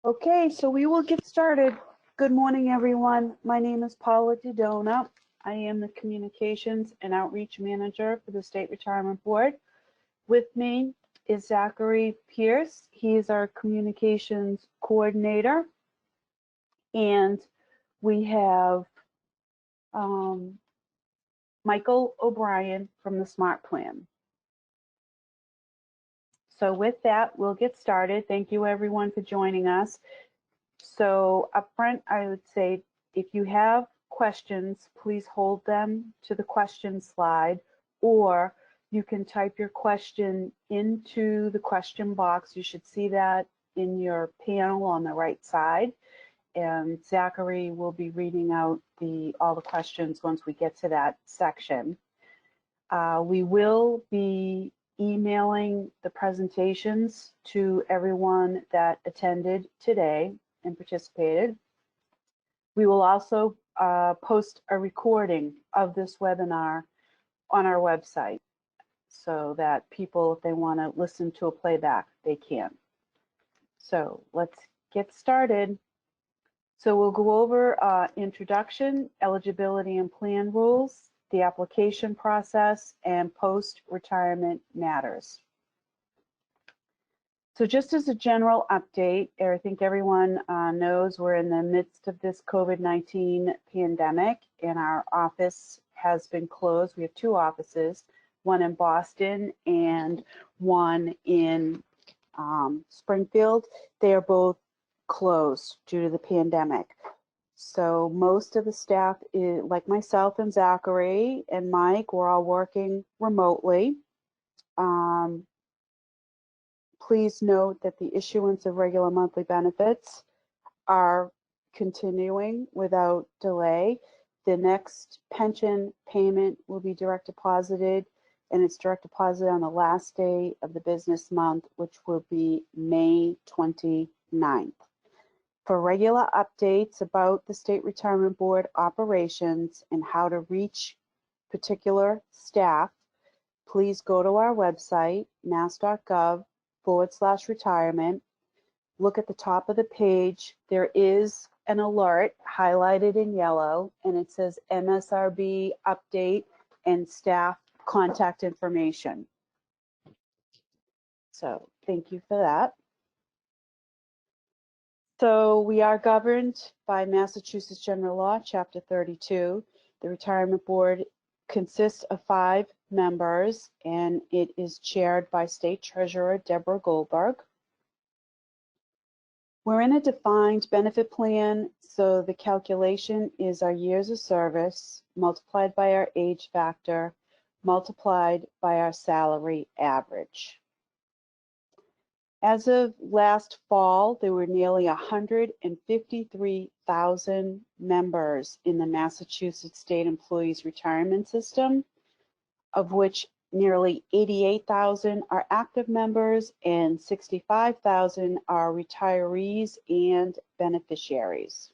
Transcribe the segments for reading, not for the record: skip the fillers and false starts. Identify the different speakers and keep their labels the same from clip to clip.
Speaker 1: Okay, so we will get started. Good morning, everyone. My name is Paula Donna. I am the Communications and Outreach Manager for the State Retirement Board. With me is Zachary Pierce. He is our Communications Coordinator. And we have Michael O'Brien from the Smart Plan. So with that, we'll get started. Thank you, everyone, for joining us. So up front, I would say if you have questions, please hold them to the question slide, or you can type your question into the question box. You should see that in your panel on the right side. And Zachary will be reading out all the questions once we get to that section. We will be emailing the presentations to everyone that attended today and participated. We will also post a recording of this webinar on our website so that people, if they want to listen to a playback, they can. So let's get started. So we'll go over introduction, eligibility and plan rules, the application process, and post-retirement matters. So just as a general update, I think everyone knows we're in the midst of this COVID-19 pandemic, and our office has been closed. We have two offices, one in Boston and one in Springfield. They are both closed due to the pandemic. So most of the staff, like myself and Zachary and Mike, we're all working remotely. Please note that the issuance of regular monthly benefits are continuing without delay. The next pension payment will be direct deposited, and it's direct deposit on the last day of the business month, which will be May 29th. For regular updates about the State Retirement Board operations and how to reach particular staff, please go to our website, mass.gov/retirement. Look at the top of the page. There is an alert highlighted in yellow, and it says MSRB update and staff contact information. So thank you for that. So we are governed by Massachusetts General Law, Chapter 32. The Retirement Board consists of 5 members, and it is chaired by State Treasurer Deborah Goldberg. We're in a defined benefit plan, so the calculation is our years of service multiplied by our age factor, multiplied by our salary average. As of last fall, there were nearly 153,000 members in the Massachusetts State Employees Retirement System, of which nearly 88,000 are active members and 65,000 are retirees and beneficiaries.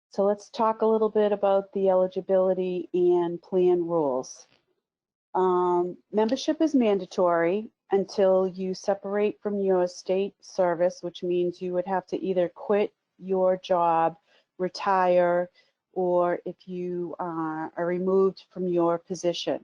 Speaker 1: So let's talk a little bit about the eligibility and plan rules. Membership is mandatory until you separate from your state service, which means you would have to either quit your job, retire, or if you are removed from your position.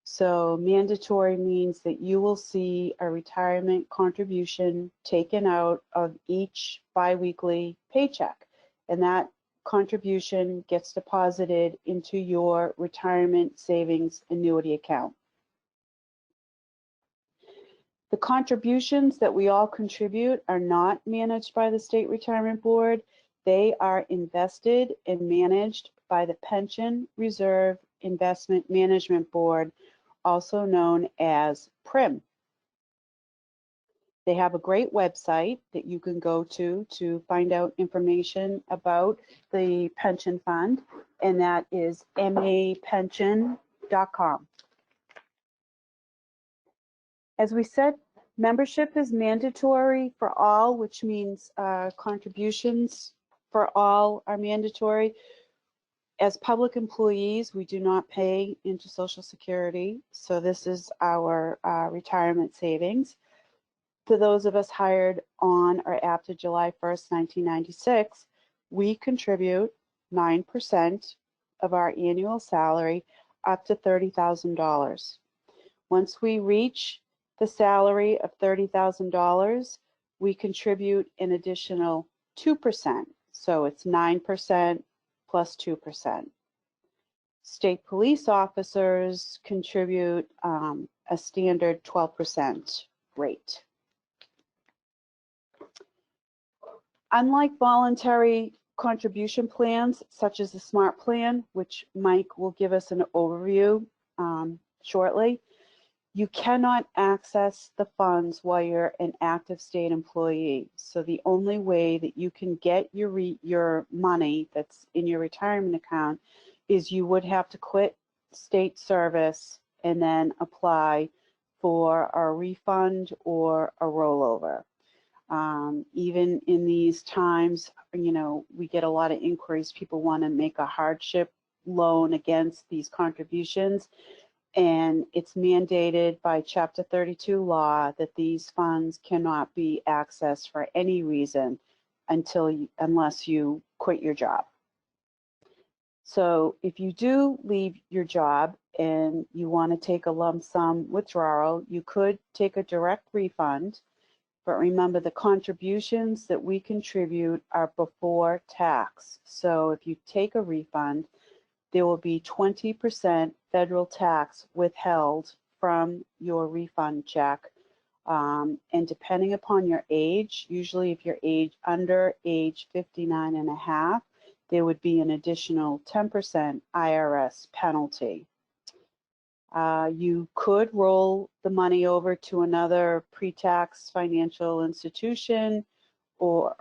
Speaker 1: So mandatory means that you will see a retirement contribution taken out of each biweekly paycheck, and that contribution gets deposited into your retirement savings annuity account. The contributions that we all contribute are not managed by the State Retirement Board. They are invested and managed by the Pension Reserve Investment Management Board, also known as PRIM. They have a great website that you can go to find out information about the pension fund, and that is mapension.com. As we said, membership is mandatory for all, which means contributions for all are mandatory. As public employees, we do not pay into Social Security, so this is our retirement savings. For those of us hired on or after July 1st, 1996, we contribute 9% of our annual salary up to $30,000. Once we reach the salary of $30,000, we contribute an additional 2%. So it's 9% plus 2%. State police officers contribute a standard 12% rate. Unlike voluntary contribution plans, such as the SMART plan, which Mike will give us an overview shortly, you cannot access the funds while you're an active state employee. So the only way that you can get your money that's in your retirement account is you would have to quit state service and then apply for a refund or a rollover. Even in these times, you know, we get a lot of inquiries. People want to make a hardship loan against these contributions, and it's mandated by Chapter 32 law that these funds cannot be accessed for any reason unless you quit your job. So if you do leave your job and you want to take a lump sum withdrawal, you could take a direct refund. But remember, the contributions that we contribute are before tax. So if you take a refund, there will be 20% federal tax withheld from your refund check. And depending upon your age, usually if you're under age 59 and a half, there would be an additional 10% IRS penalty. You could roll the money over to another pre-tax financial institution, or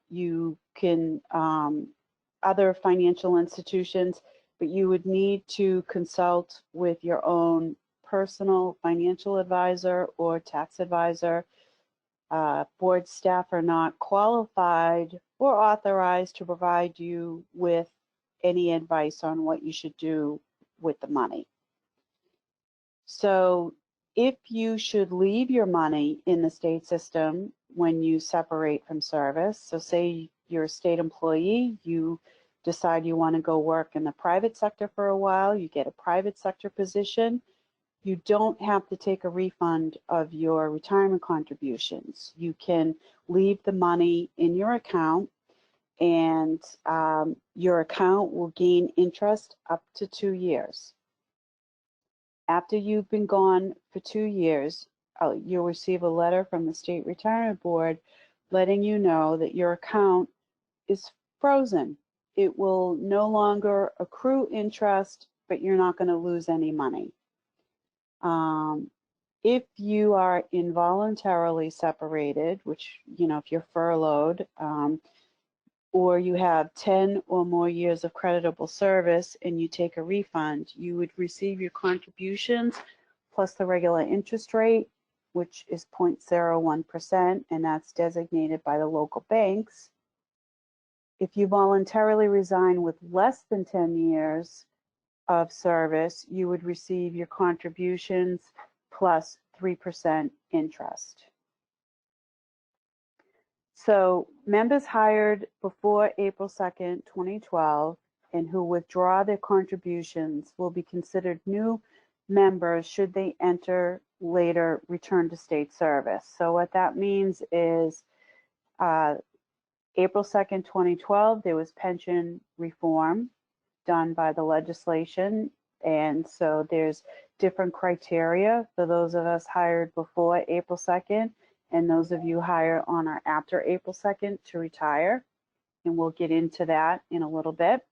Speaker 1: you can other financial institutions, but you would need to consult with your own personal financial advisor or tax advisor. Board staff are not qualified or authorized to provide you with any advice on what you should do with the money. So if you should leave your money in the state system when you separate from service, so say you're a state employee, you decide you want to go work in the private sector for a while, you get a private sector position, you don't have to take a refund of your retirement contributions. You can leave the money in your account, and your account will gain interest up to 2 years. After you've been gone for 2 years, you'll receive a letter from the State Retirement Board letting you know that your account is frozen. It will no longer accrue interest, but you're not going to lose any money. If you are involuntarily separated, which, you know, if you're furloughed, or you have 10 or more years of creditable service and you take a refund, you would receive your contributions plus the regular interest rate, which is 0.01%, and that's designated by the local banks. If you voluntarily resign with less than 10 years of service, you would receive your contributions plus 3% interest. So members hired before April 2nd, 2012, and who withdraw their contributions will be considered new members should they enter later return to state service. So what that means is April 2nd, 2012, there was pension reform done by the legislation, and so there's different criteria for those of us hired before April 2nd and those of you hired on or after April 2nd to retire, and we'll get into that in a little bit.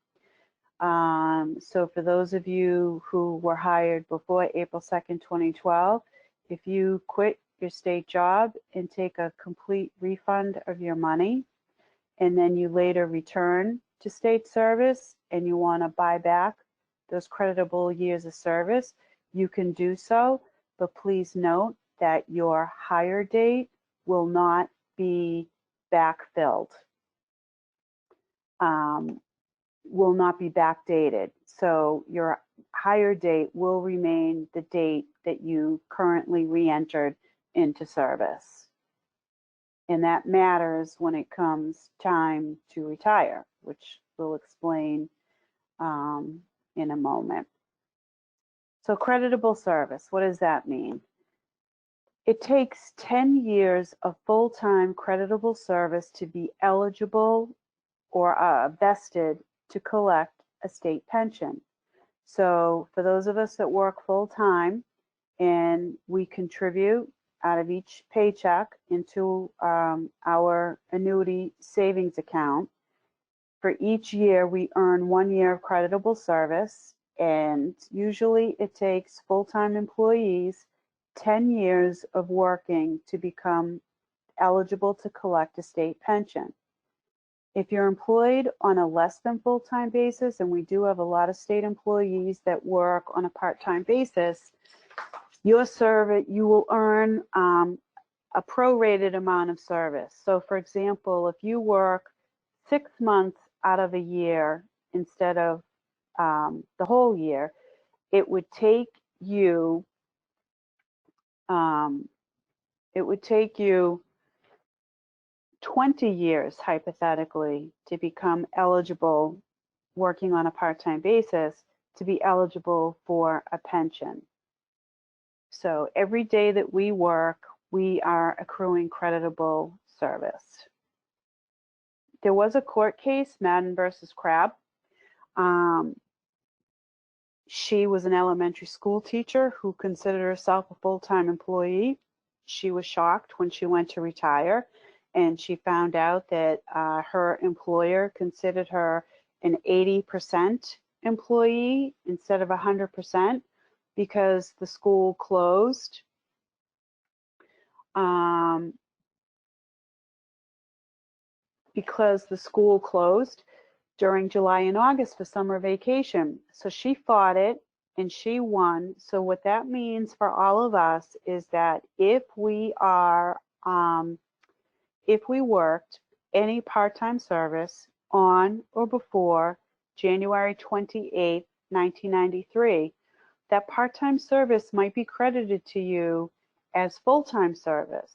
Speaker 1: So for those of you who were hired before April 2nd, 2012, if you quit your state job and take a complete refund of your money, and then you later return to state service and you want to buy back those creditable years of service, you can do so, but please note that your hire date will not be backfilled, will not be backdated. So your hire date will remain the date that you currently re-entered into service. And that matters when it comes time to retire, which we'll explain in a moment. So creditable service, what does that mean? It takes 10 years of full-time creditable service to be eligible or vested to collect a state pension. So for those of us that work full-time and we contribute out of each paycheck into our annuity savings account, for each year we earn 1 year of creditable service, and usually it takes full-time employees 10 years of working to become eligible to collect a state pension. If you're employed on a less than full-time basis, and we do have a lot of state employees that work on a part-time basis, you will earn a prorated amount of service. So for example, if you work 6 months out of a year instead of the whole year, it would take you 20 years, hypothetically, to become eligible, working on a part-time basis, to be eligible for a pension. So every day that we work, we are accruing creditable service. There was a court case, Madden versus Crabb. She was an elementary school teacher who considered herself a full-time employee. She was shocked when she went to retire, and she found out that her employer considered her an 80% employee instead of 100% because the school closed. During July and August for summer vacation. So she fought it and she won. So what that means for all of us is that if we worked any part-time service on or before January 28, 1993, that part-time service might be credited to you as full-time service,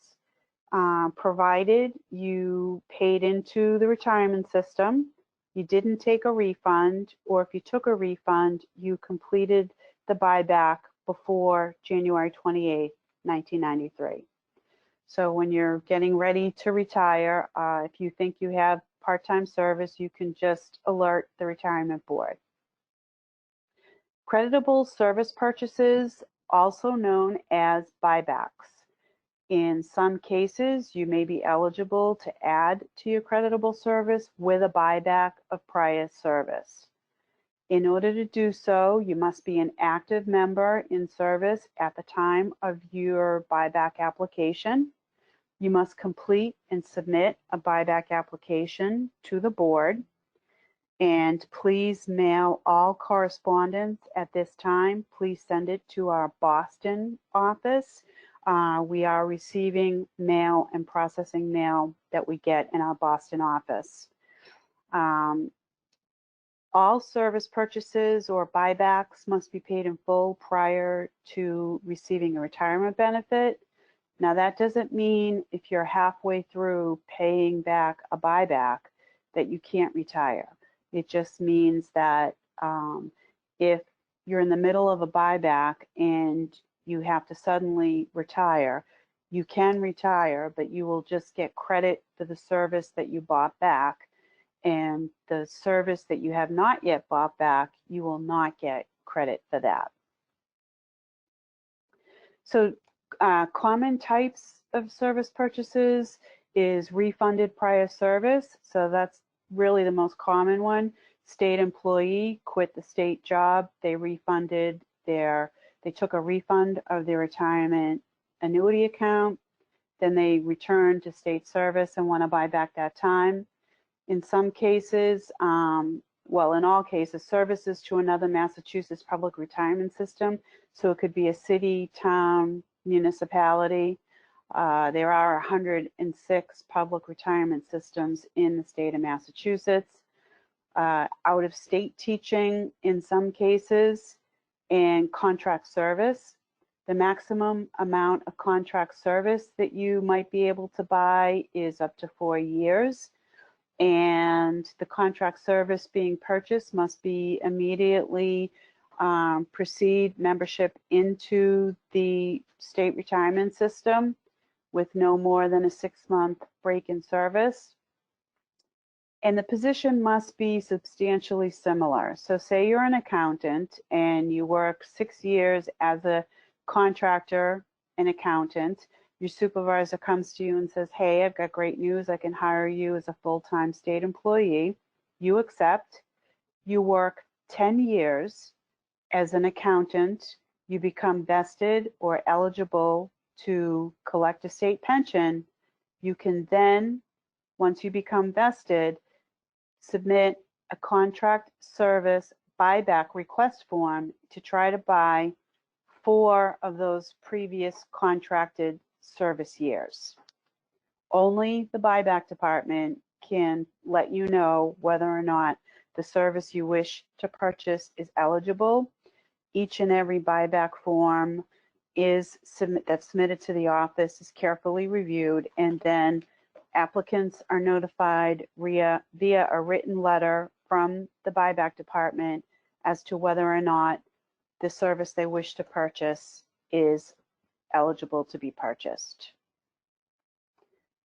Speaker 1: provided you paid into the retirement system, you didn't take a refund, or if you took a refund, you completed the buyback before January 28, 1993. So when you're getting ready to retire, if you think you have part-time service, you can just alert the retirement board. Creditable service purchases, also known as buybacks. In some cases, you may be eligible to add to your creditable service with a buyback of prior service. In order to do so, you must be an active member in service at the time of your buyback application. You must complete and submit a buyback application to the board. And please mail all correspondence at this time. Please send it to our Boston office. We are receiving mail and processing mail that we get in our Boston office. All service purchases or buybacks must be paid in full prior to receiving a retirement benefit. Now that doesn't mean if you're halfway through paying back a buyback that you can't retire. It just means that if you're in the middle of a buyback and you have to suddenly retire, you can retire, but you will just get credit for the service that you bought back, and the service that you have not yet bought back, you will not get credit for that. So common types of service purchases is refunded prior service. So that's really the most common one. State employee quit the state job, they took a refund of their retirement annuity account, then they returned to state service and want to buy back that time. In some cases, well, in all cases, services to another Massachusetts public retirement system. So it could be a city, town, municipality. There are 106 public retirement systems in the state of Massachusetts. Out-of-state teaching in some cases, and contract service. The maximum amount of contract service that you might be able to buy is up to 4 years. And the contract service being purchased must be immediately precede membership into the state retirement system with no more than a 6-month break in service. And the position must be substantially similar. So say you're an accountant and you work 6 years as a contractor and accountant. Your supervisor comes to you and says, hey, I've got great news. I can hire you as a full-time state employee. You accept. You work 10 years as an accountant. You become vested or eligible to collect a state pension. You can then, once you become vested, submit a contract service buyback request form to try to buy 4 of those previous contracted service years. Only the buyback department can let you know whether or not the service you wish to purchase is eligible. Each and every buyback form that's submitted to the office is carefully reviewed, and then applicants are notified via a written letter from the buyback department as to whether or not the service they wish to purchase is eligible to be purchased.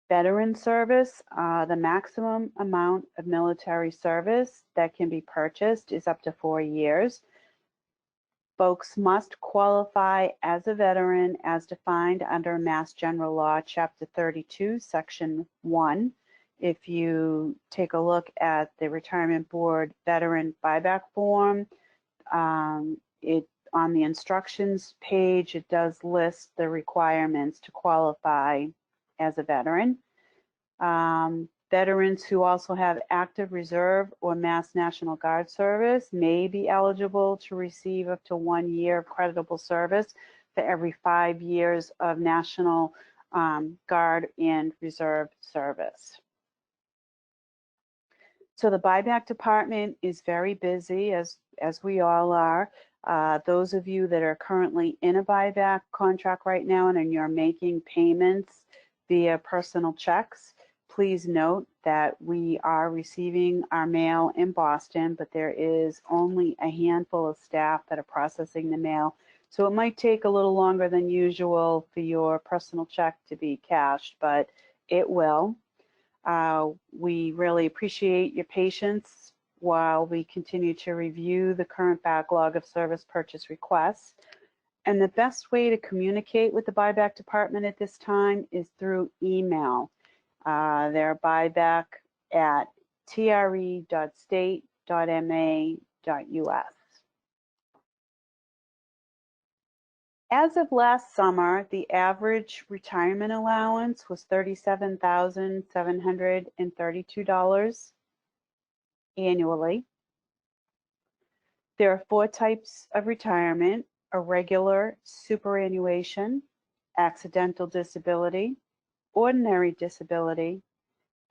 Speaker 1: Veteran service, the maximum amount of military service that can be purchased is up to 4 years. Folks must qualify as a veteran as defined under Mass General Law, Chapter 32, Section 1. If you take a look at the Retirement Board Veteran Buyback Form, on the instructions page, it does list the requirements to qualify as a veteran. Veterans who also have active reserve or Mass National Guard service may be eligible to receive up to 1 year of creditable service for every 5 years of National Guard and Reserve service. So the buyback department is very busy, as we all are. Those of you that are currently in a buyback contract right now and you're making payments via personal checks, please note that we are receiving our mail in Boston, but there is only a handful of staff that are processing the mail. So it might take a little longer than usual for your personal check to be cashed, but it will. We really appreciate your patience while we continue to review the current backlog of service purchase requests. And the best way to communicate with the buyback department at this time is through email. Their buyback at tre.state.ma.us. As of last summer, the average retirement allowance was $37,732 annually. There are 4 types of retirement: a regular superannuation, accidental disability, ordinary disability,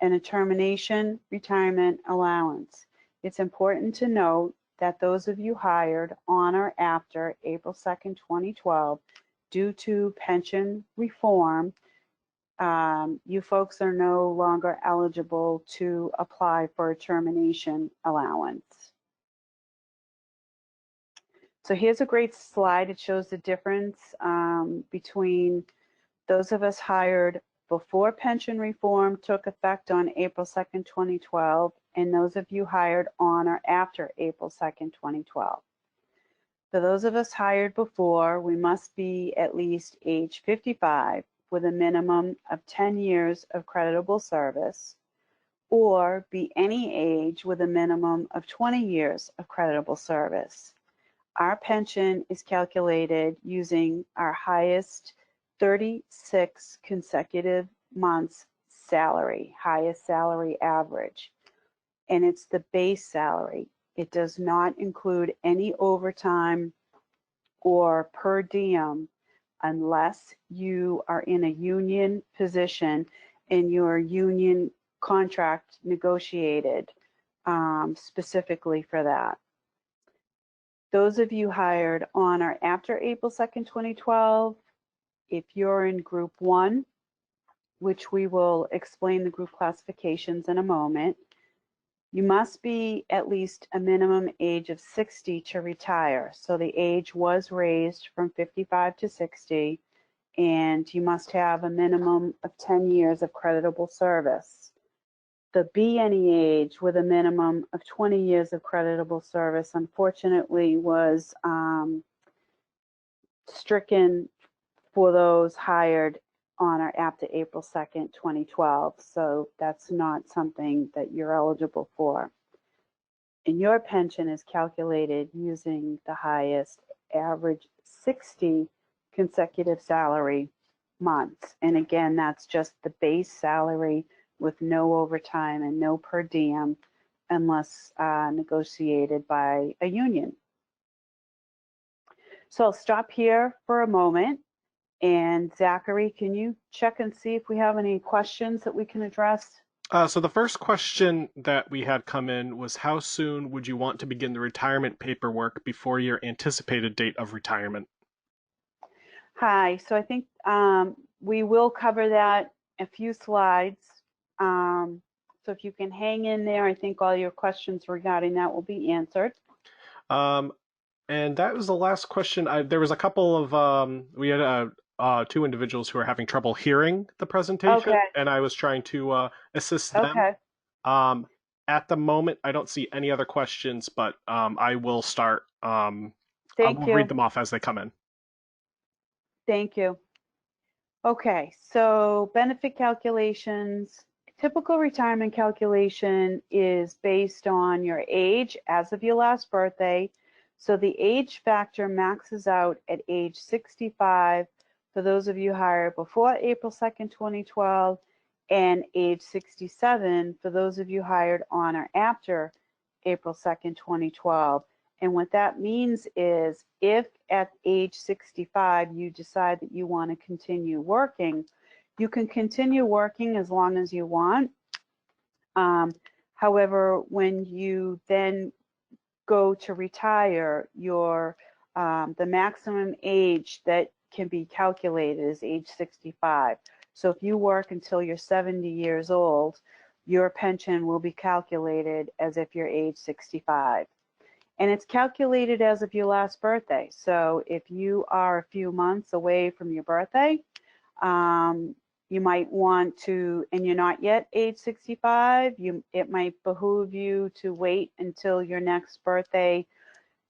Speaker 1: and a termination retirement allowance. It's important to note that those of you hired on or after April 2nd, 2012, due to pension reform, you folks are no longer eligible to apply for a termination allowance. So here's a great slide. It shows the difference between those of us hired before pension reform took effect on April 2nd, 2012, and those of you hired on or after April 2nd, 2012. For those of us hired before, we must be at least age 55 with a minimum of 10 years of creditable service, or be any age with a minimum of 20 years of creditable service. Our pension is calculated using our highest 36 consecutive months salary, highest salary average, and it's the base salary. It does not include any overtime or per diem unless you are in a union position and your union contract negotiated specifically for that. Those of you hired on or after April 2nd, 2012, if you're in Group 1, which we will explain the group classifications in a moment, you must be at least a minimum age of 60 to retire. So the age was raised from 55 to 60, and you must have a minimum of 10 years of creditable service. The be any age with a minimum of 20 years of creditable service, unfortunately, was stricken for those hired on or after April 2nd, 2012. So that's not something that you're eligible for. And your pension is calculated using the highest average 60 consecutive salary months. And again, that's just the base salary with no overtime and no per diem unless negotiated by a union. So I'll stop here for a moment. And Zachary, can you check and see if we have any questions that we can address?
Speaker 2: So the first question that we had come in was, how soon would you want to begin the retirement paperwork before your anticipated date of retirement?
Speaker 1: Hi, so I think we will cover that a few slides. So if you can hang in there, I think all your questions regarding that will be answered.
Speaker 2: And that was the last question. There was a couple of, we had two individuals who are having trouble hearing the presentation,
Speaker 1: Okay.
Speaker 2: and I was trying to assist them.
Speaker 1: Okay.
Speaker 2: At the moment, I don't see any other questions, but I will start. I will read them off as they come in.
Speaker 1: Thank you. Okay, so benefit calculations. Typical retirement calculation is based on your age as of your last birthday. So the age factor maxes out at age 65 for those of you hired before April 2nd, 2012, and age 67 for those of you hired on or after April 2nd, 2012. And what that means is if at age 65 you decide that you want to continue working, you can continue working as long as you want. However, when you then go to retire, the maximum age that can be calculated is age 65. So if you work until you're 70 years old, your pension will be calculated as if you're age 65. And it's calculated as of your last birthday. So if you are a few months away from your birthday, you might want to, and you're not yet age 65, it might behoove you to wait until your next birthday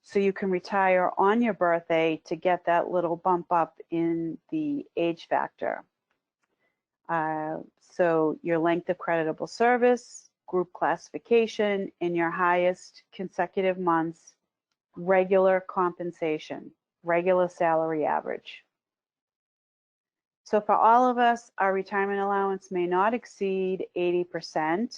Speaker 1: so you can retire on your birthday to get that little bump up in the age factor. So your length of creditable service, group classification, and your highest consecutive months, regular compensation, regular salary average. So for all of us, our retirement allowance may not exceed 80%.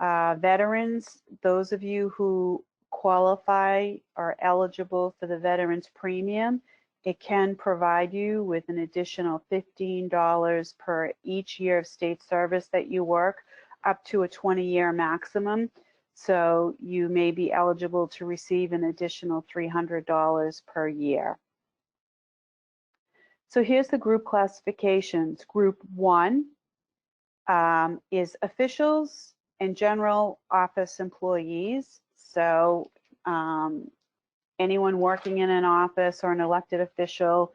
Speaker 1: Veterans, those of you who qualify are eligible for the veterans premium, it can provide you with an additional $15 per each year of state service that you work, up to a 20-year maximum. So you may be eligible to receive an additional $300 per year. So here's the group classifications. Group 1 is officials and general office employees. So anyone working in an office or an elected official,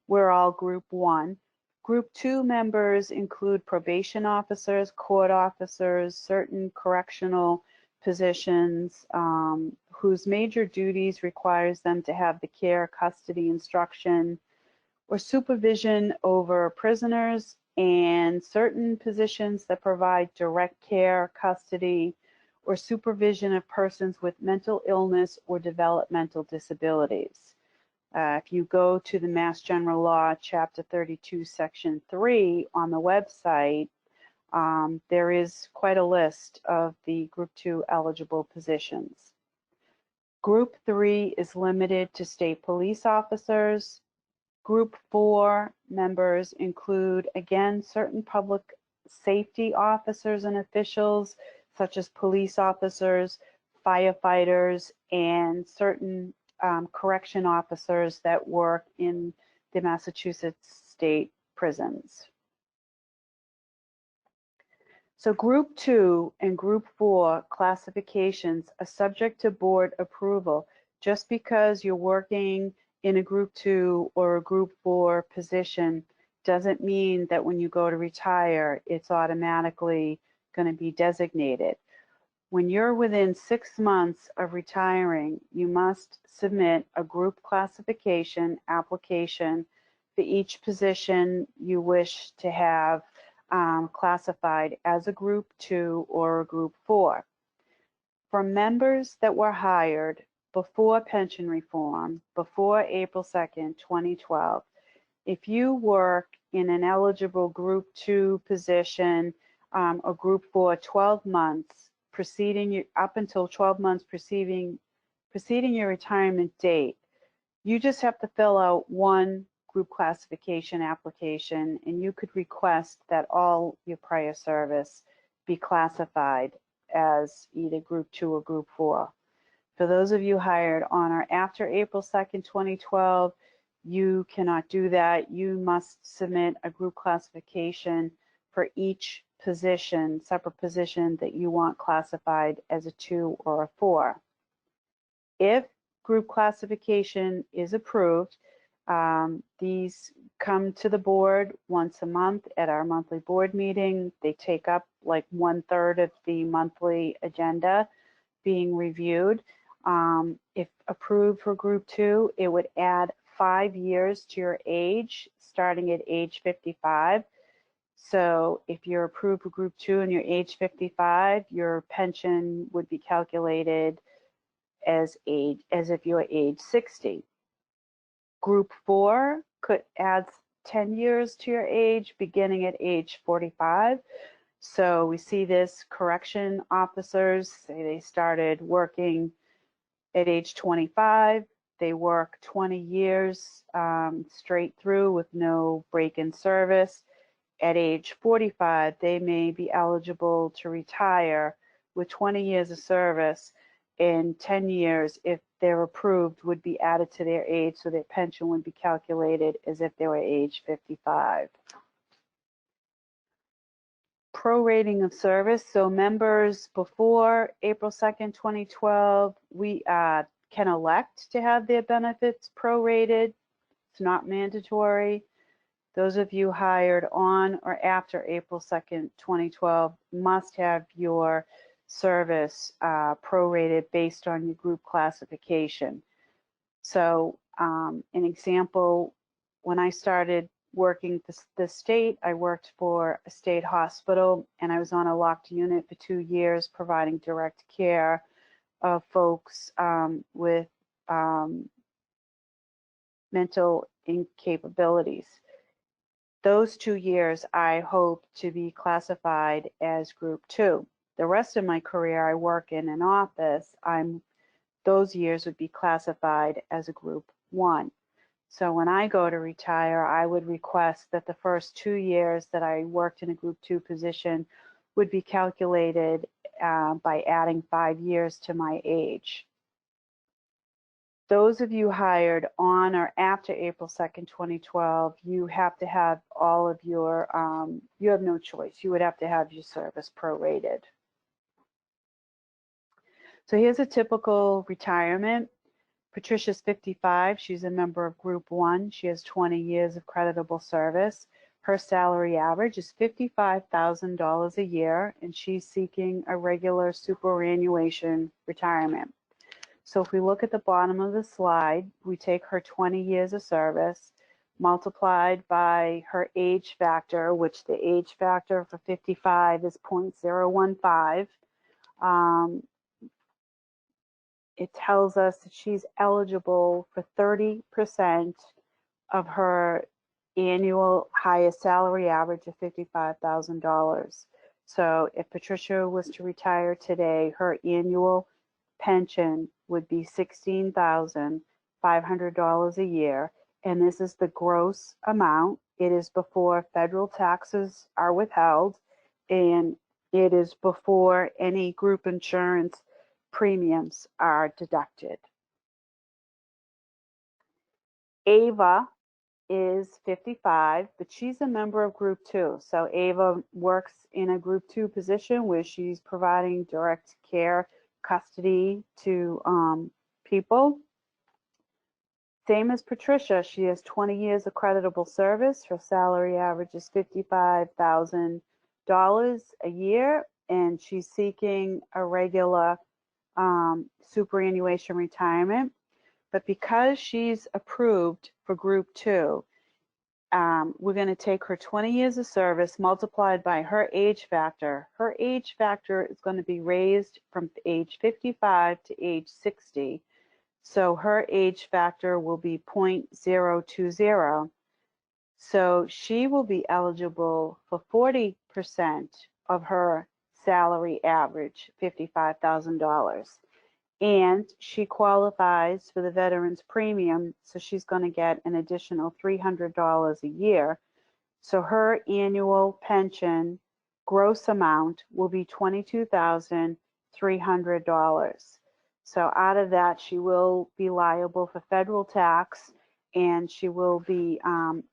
Speaker 1: we're all Group 1. Group 2 members include probation officers, court officers, certain correctional positions whose major duties requires them to have the care, custody, instruction, or supervision over prisoners, and certain positions that provide direct care, custody, or supervision of persons with mental illness or developmental disabilities. If you go to the Mass General Law, Chapter 32, Section 3 on the website, there is quite a list of the Group 2 eligible positions. Group 3 is limited to state police officers. Group 4 members include, again, certain public safety officers and officials, such as police officers, firefighters, and certain correction officers that work in the Massachusetts state prisons. So Group 2 and Group 4 classifications are subject to board approval. Just because you're working in a Group 2 or a Group 4 position doesn't mean that when you go to retire, it's automatically going to be designated. When you're within 6 months of retiring, you must submit a group classification application for each position you wish to have classified as a Group 2 or a Group 4. For members that were hired before pension reform, before April 2nd, 2012, if you work in an eligible Group 2 position or Group 4 12 months preceding up until 12 months preceding your retirement date, you just have to fill out one group classification application, and you could request that all your prior service be classified as either Group 2 or Group 4. For those of you hired on or after April 2nd, 2012, you cannot do that. You must submit a group classification for each position, separate position that you want classified as a 2 or a 4. If group classification is approved, these come to the board once a month at our monthly board meeting. They take up like 1/3 of the monthly agenda being reviewed. If approved for Group 2, it would add 5 years to your age, starting at age 55. So if you're approved for Group 2 and you're age 55, your pension would be calculated as if you were age 60. Group 4 could add 10 years to your age, beginning at age 45. So we see this correction officers, say they started working at age 25. They work 20 years straight through with no break in service. At age 45, they may be eligible to retire with 20 years of service, and 10 years, if they're approved, would be added to their age, so their pension would be calculated as if they were age 55. Prorating of service. So members before April 2nd, 2012, we can elect to have their benefits prorated. It's not mandatory. Those of you hired on or after April 2nd, 2012 must have your service prorated based on your group classification. So an example, when I started working the state, I worked for a state hospital, and I was on a locked unit for 2 years providing direct care of folks with mental incapabilities. Those 2 years I hope to be classified as Group 2. The rest of my career I work in an office, those years would be classified as a Group 1. So when I go to retire, I would request that the first 2 years that I worked in a Group 2 position would be calculated by adding 5 years to my age. Those of you hired on or after April 2nd, 2012, you have to have all of your, you have no choice. You would have to have your service prorated. So here's a typical retirement. Patricia's 55. She's a member of Group 1. She has 20 years of creditable service. Her salary average is $55,000 a year, and she's seeking a regular superannuation retirement. So if we look at the bottom of the slide, we take her 20 years of service multiplied by her age factor, which the age factor for 55 is 0.015. It tells us that she's eligible for 30% of her annual highest salary average of $55,000. So if Patricia was to retire today, her annual pension would be $16,500 a year, and this is the gross amount. It is before federal taxes are withheld, and it is before any group insurance premiums are deducted. Ava is 55, but she's a member of Group 2. So Ava works in a Group 2 position where she's providing direct care custody to people. Same as Patricia, she has 20 years of creditable service. Her salary average is $55,000 a year, and she's seeking a regular superannuation retirement. But because she's approved for Group 2, we're going to take her 20 years of service multiplied by her age factor. Her age factor is going to be raised from age 55 to age 60. So her age factor will be 0.020. So she will be eligible for 40% of her salary average, $55,000. And she qualifies for the veterans premium, so she's going to get an additional $300 a year. So her annual pension gross amount will be $22,300. So out of that, she will be liable for federal tax, and she will be,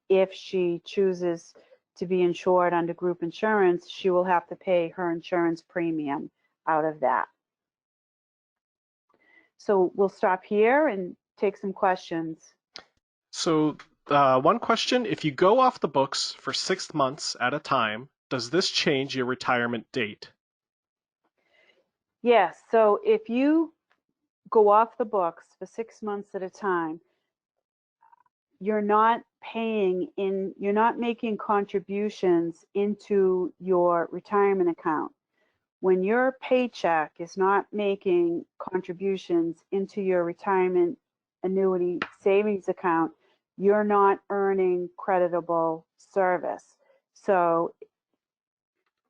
Speaker 1: if she chooses to be insured under group insurance, she will have to pay her insurance premium out of that. So we'll stop here and take some questions.
Speaker 2: So one question, if you go off the books for 6 months at a time, does this change your retirement date?
Speaker 1: Yes, so if you go off the books for 6 months at a time, you're not making contributions into your retirement account. When your paycheck is not making contributions into your retirement annuity savings account, you're not earning creditable service. So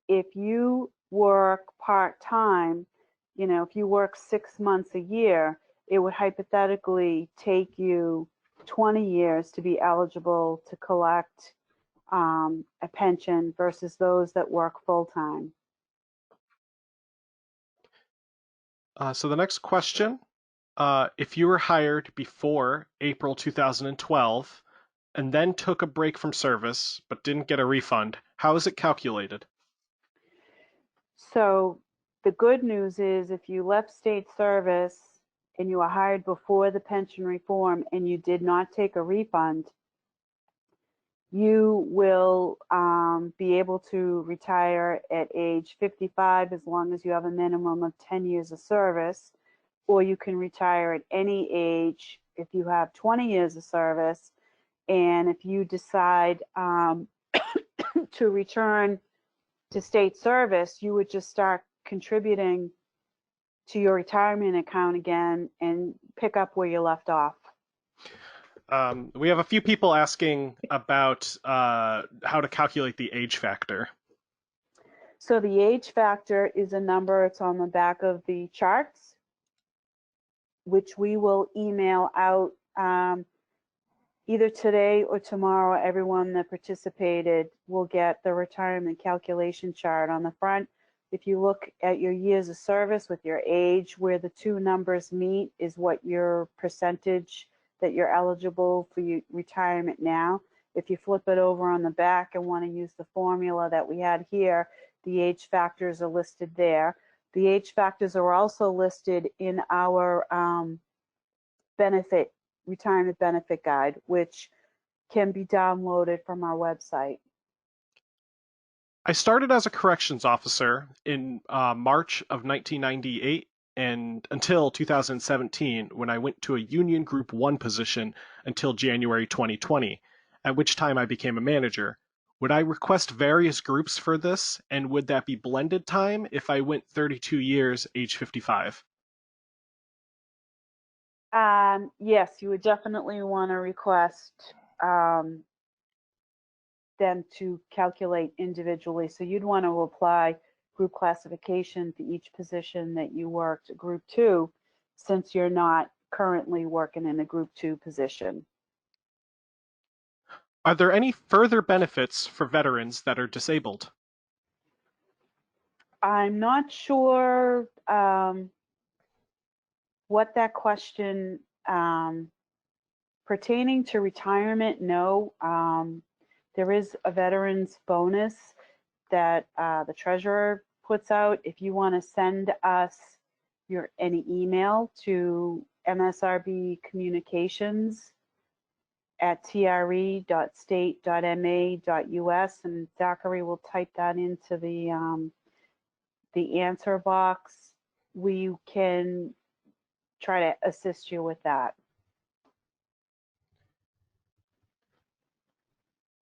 Speaker 1: if you work part-time, if you work 6 months a year, it would hypothetically take you 20 years to be eligible to collect a pension versus those that work full-time.
Speaker 2: So the next question, if you were hired before April 2012 and then took a break from service but didn't get a refund, how is it calculated?
Speaker 1: So the good news is if you left state service and you were hired before the pension reform and you did not take a refund, you will be able to retire at age 55 as long as you have a minimum of 10 years of service, or you can retire at any age if you have 20 years of service. And if you decide to return to state service, you would just start contributing to your retirement account again and pick up where you left off.
Speaker 2: We have a few people asking about how to calculate the age factor.
Speaker 1: So the age factor is a number, it's on the back of the charts, which we will email out either today or tomorrow. Everyone that participated will get the retirement calculation chart on the front. If you look at your years of service with your age, where the two numbers meet is what your percentage that you're eligible for your retirement now. If you flip it over on the back and want to use the formula that we had here, the age factors are listed there. The age factors are also listed in our retirement benefit guide, which can be downloaded from our website.
Speaker 2: I started as a corrections officer in March of 1998 and until 2017 when I went to a Union Group 1 position until January 2020, at which time I became a manager. Would I request various groups for this, and would that be blended time if I went 32 years, age 55?
Speaker 1: Yes, you would definitely want to request them to calculate individually. So you'd want to apply group classification to each position that you worked Group 2, since you're not currently working in a Group 2 position.
Speaker 2: Are there any further benefits for veterans that are disabled?
Speaker 1: I'm not sure what that question Pertaining to retirement, no. There is a veterans bonus that the treasurer puts out. If you want to send us any email to msrb communications@tre.state.ma.us, and Zachary will type that into the answer box, we can try to assist you with that.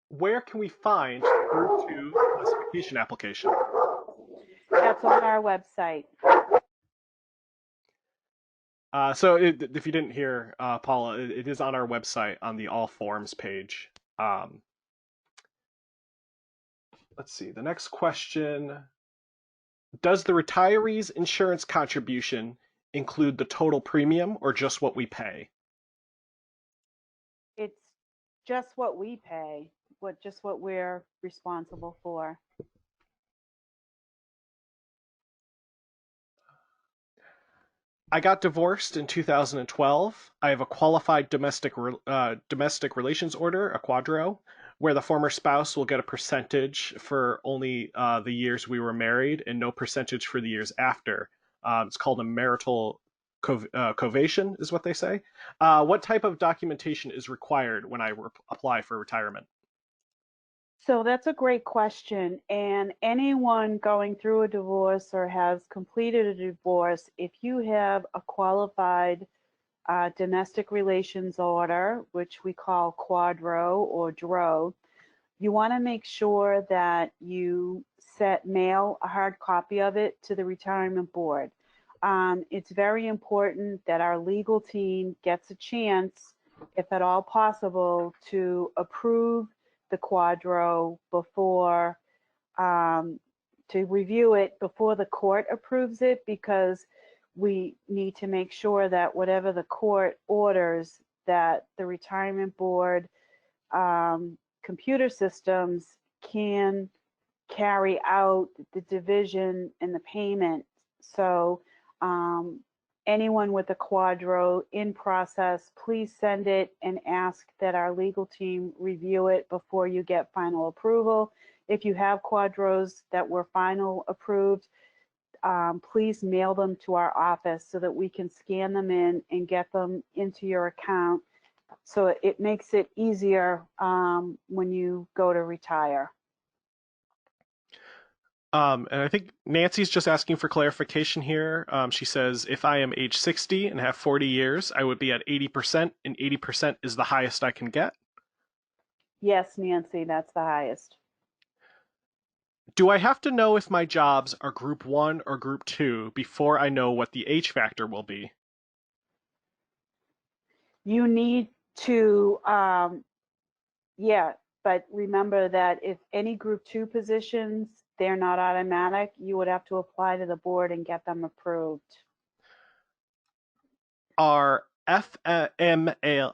Speaker 2: Where can we find Group 2 classification application?
Speaker 1: That's on our website.
Speaker 2: So if you didn't hear Paula, it is on our website on the All Forms page. Let's see. The next question. Does the retiree's insurance contribution include the total premium or just what we pay?
Speaker 1: It's just what we pay, just what we're responsible for.
Speaker 2: I got divorced in 2012. I have a qualified domestic relations order, a quadro, where the former spouse will get a percentage for only the years we were married and no percentage for the years after. It's called a marital covation, is what they say. What type of documentation is required when I apply for retirement?
Speaker 1: So that's a great question. And anyone going through a divorce or has completed a divorce, if you have a qualified domestic relations order, which we call quadro or DRO, you want to make sure that you mail a hard copy of it to the retirement board. It's very important that our legal team gets a chance, if at all possible, to approve the quadro before, to review it before the court approves it, because we need to make sure that whatever the court orders, that the retirement board computer systems can carry out the division and the payment. So anyone with a quadro in process, please send it and ask that our legal team review it before you get final approval. If you have quadros that were final approved, please mail them to our office so that we can scan them in and get them into your account. So it makes it easier when you go to retire.
Speaker 2: And I think Nancy's just asking for clarification here. She says, if I am age 60 and have 40 years, I would be at 80%, and 80% is the highest I can get?
Speaker 1: Yes, Nancy, that's the highest.
Speaker 2: Do I have to know if my jobs are Group 1 or Group 2 before I know what the H factor will be?
Speaker 1: You need to, yeah, but remember that if any Group 2 positions, they're not automatic, you would have to apply to the board and get them approved.
Speaker 2: Are FMALA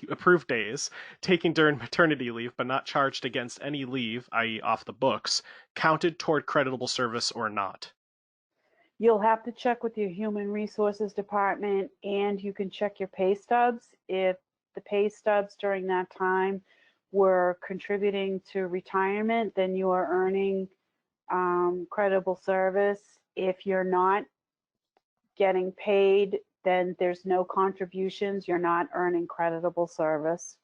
Speaker 2: approved days taken during maternity leave but not charged against any leave, i.e. off the books, counted toward creditable service or not?
Speaker 1: You'll have to check with your human resources department, and you can check your pay stubs. If the pay stubs during that time were contributing to retirement, then you are earning creditable service. If you're not getting paid, then there's no contributions, you're not earning creditable service.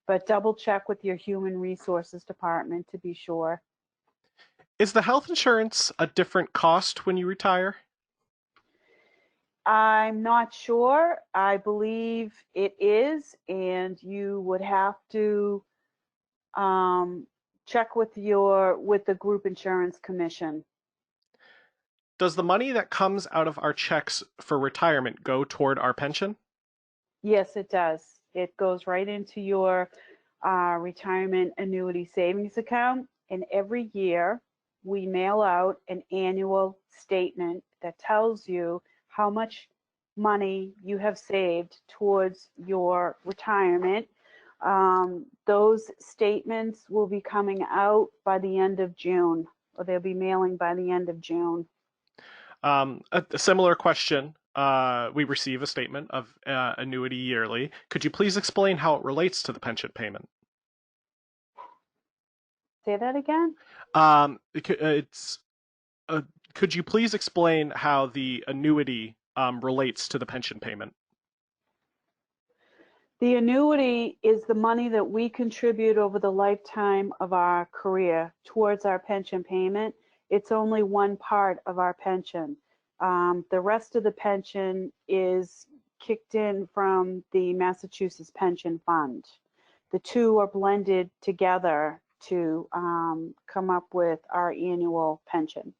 Speaker 1: But double check with your human resources department to be sure.
Speaker 2: Is the health insurance a different cost when you retire?
Speaker 1: I'm not sure. I believe it is, and you would have to check with the group insurance commission.
Speaker 2: Does the money that comes out of our checks for retirement go toward our pension?
Speaker 1: Yes, it does. It goes right into your retirement annuity savings account, and every year we mail out an annual statement that tells you how much money you have saved towards your retirement. Those statements will be coming out by the end of June, or they'll be mailing by the end of June.
Speaker 2: A similar question. we receive a statement of annuity yearly. Could you please explain how it relates to the pension payment?
Speaker 1: Say that again?
Speaker 2: Could you please explain how the annuity relates to the pension payment?
Speaker 1: The annuity is the money that we contribute over the lifetime of our career towards our pension payment. It's only one part of our pension. The rest of the pension is kicked in from the Massachusetts Pension Fund. The two are blended together to come up with our annual pension.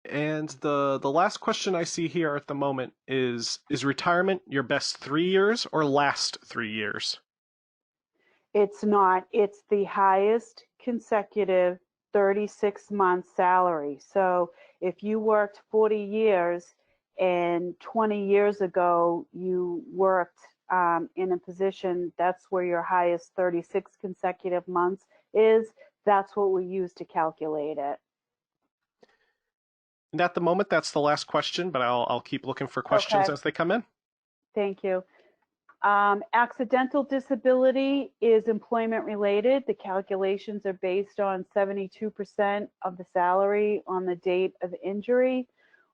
Speaker 2: And the last question I see here at the moment is retirement your best 3 years or last 3 years?
Speaker 1: It's not. It's the highest consecutive 36-month salary. So if you worked 40 years and 20 years ago you worked in a position, that's where your highest 36 consecutive months is. That's what we use to calculate it.
Speaker 2: And at the moment, that's the last question, but I'll keep looking for questions as they come in.
Speaker 1: Thank you. Accidental disability is employment related. The calculations are based on 72% of the salary on the date of injury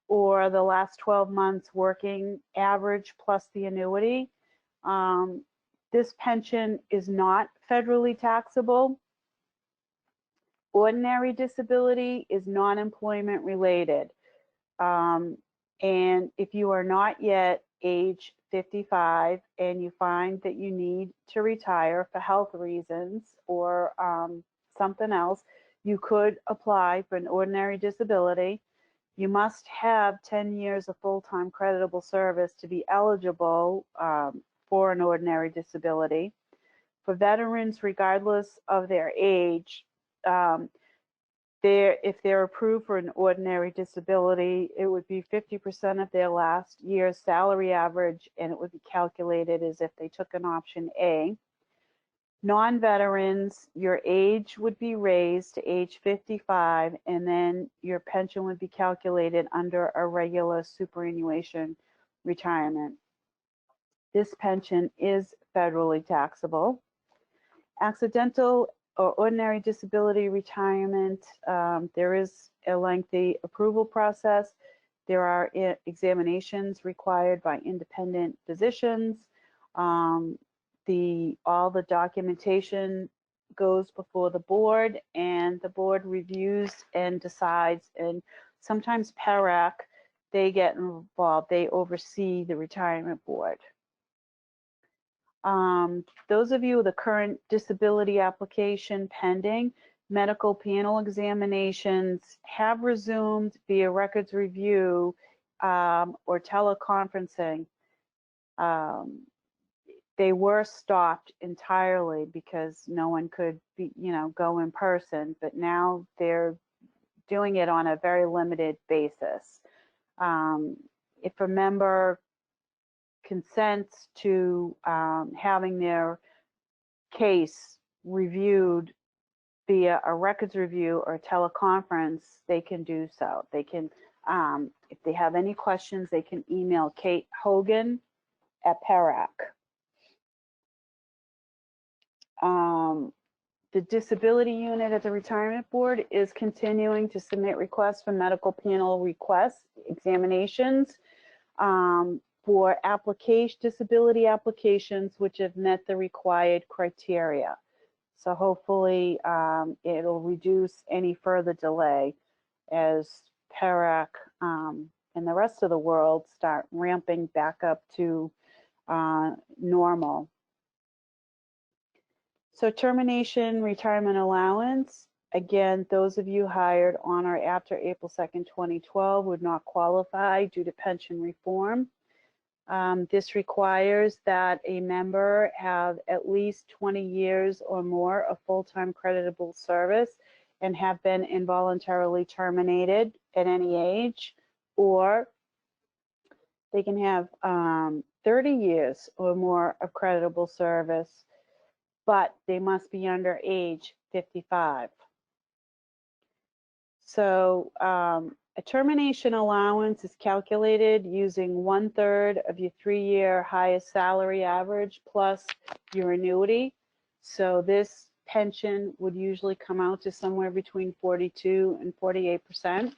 Speaker 1: or the last 12 months working average plus the annuity. This pension is not federally taxable. Ordinary disability is non-employment related. And if you are not yet age 55 and you find that you need to retire for health reasons or something else, you could apply for an ordinary disability. You must have 10 years of full-time creditable service to be eligible for an ordinary disability. For veterans, regardless of their age, if they're approved for an ordinary disability, it would be 50% of their last year's salary average, and it would be calculated as if they took an option A. Non-veterans, your age would be raised to age 55, and then your pension would be calculated under a regular superannuation retirement. This pension is federally taxable. Accidental or ordinary disability retirement, there is a lengthy approval process. There are examinations required by independent physicians. All the documentation goes before the board, and the board reviews and decides, and sometimes PARAC, they get involved. They oversee the retirement board. Those of you with a current disability application pending, medical panel examinations have resumed via records review or teleconferencing. They were stopped entirely because no one could go in person, but now they're doing it on a very limited basis. If a member consents to having their case reviewed via a records review or a teleconference, they can do so. They can, if they have any questions, they can email Kate Hogan at PARAC. The disability unit at the retirement board is continuing to submit requests for medical panel examinations for disability applications which have met the required criteria. So hopefully it'll reduce any further delay as PARAC and the rest of the world start ramping back up to normal. So termination retirement allowance, again, those of you hired on or after April 2nd, 2012 would not qualify due to pension reform. This requires that a member have at least 20 years or more of full-time creditable service and have been involuntarily terminated at any age, or they can have 30 years or more of creditable service, but they must be under age 55. So A termination allowance is calculated using 1/3 of your 3-year highest salary average plus your annuity. So this pension would usually come out to somewhere between 42 and 48%.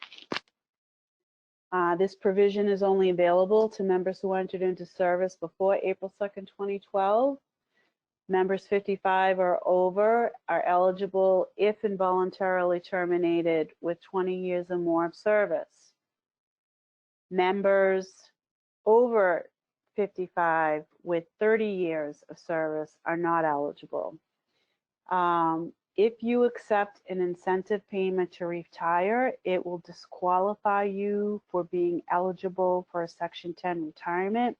Speaker 1: This provision is only available to members who entered into service before April 2nd, 2012. Members 55 or over are eligible if involuntarily terminated with 20 years or more of service. Members over 55 with 30 years of service are not eligible. If you accept an incentive payment to retire, it will disqualify you for being eligible for a Section 10 retirement.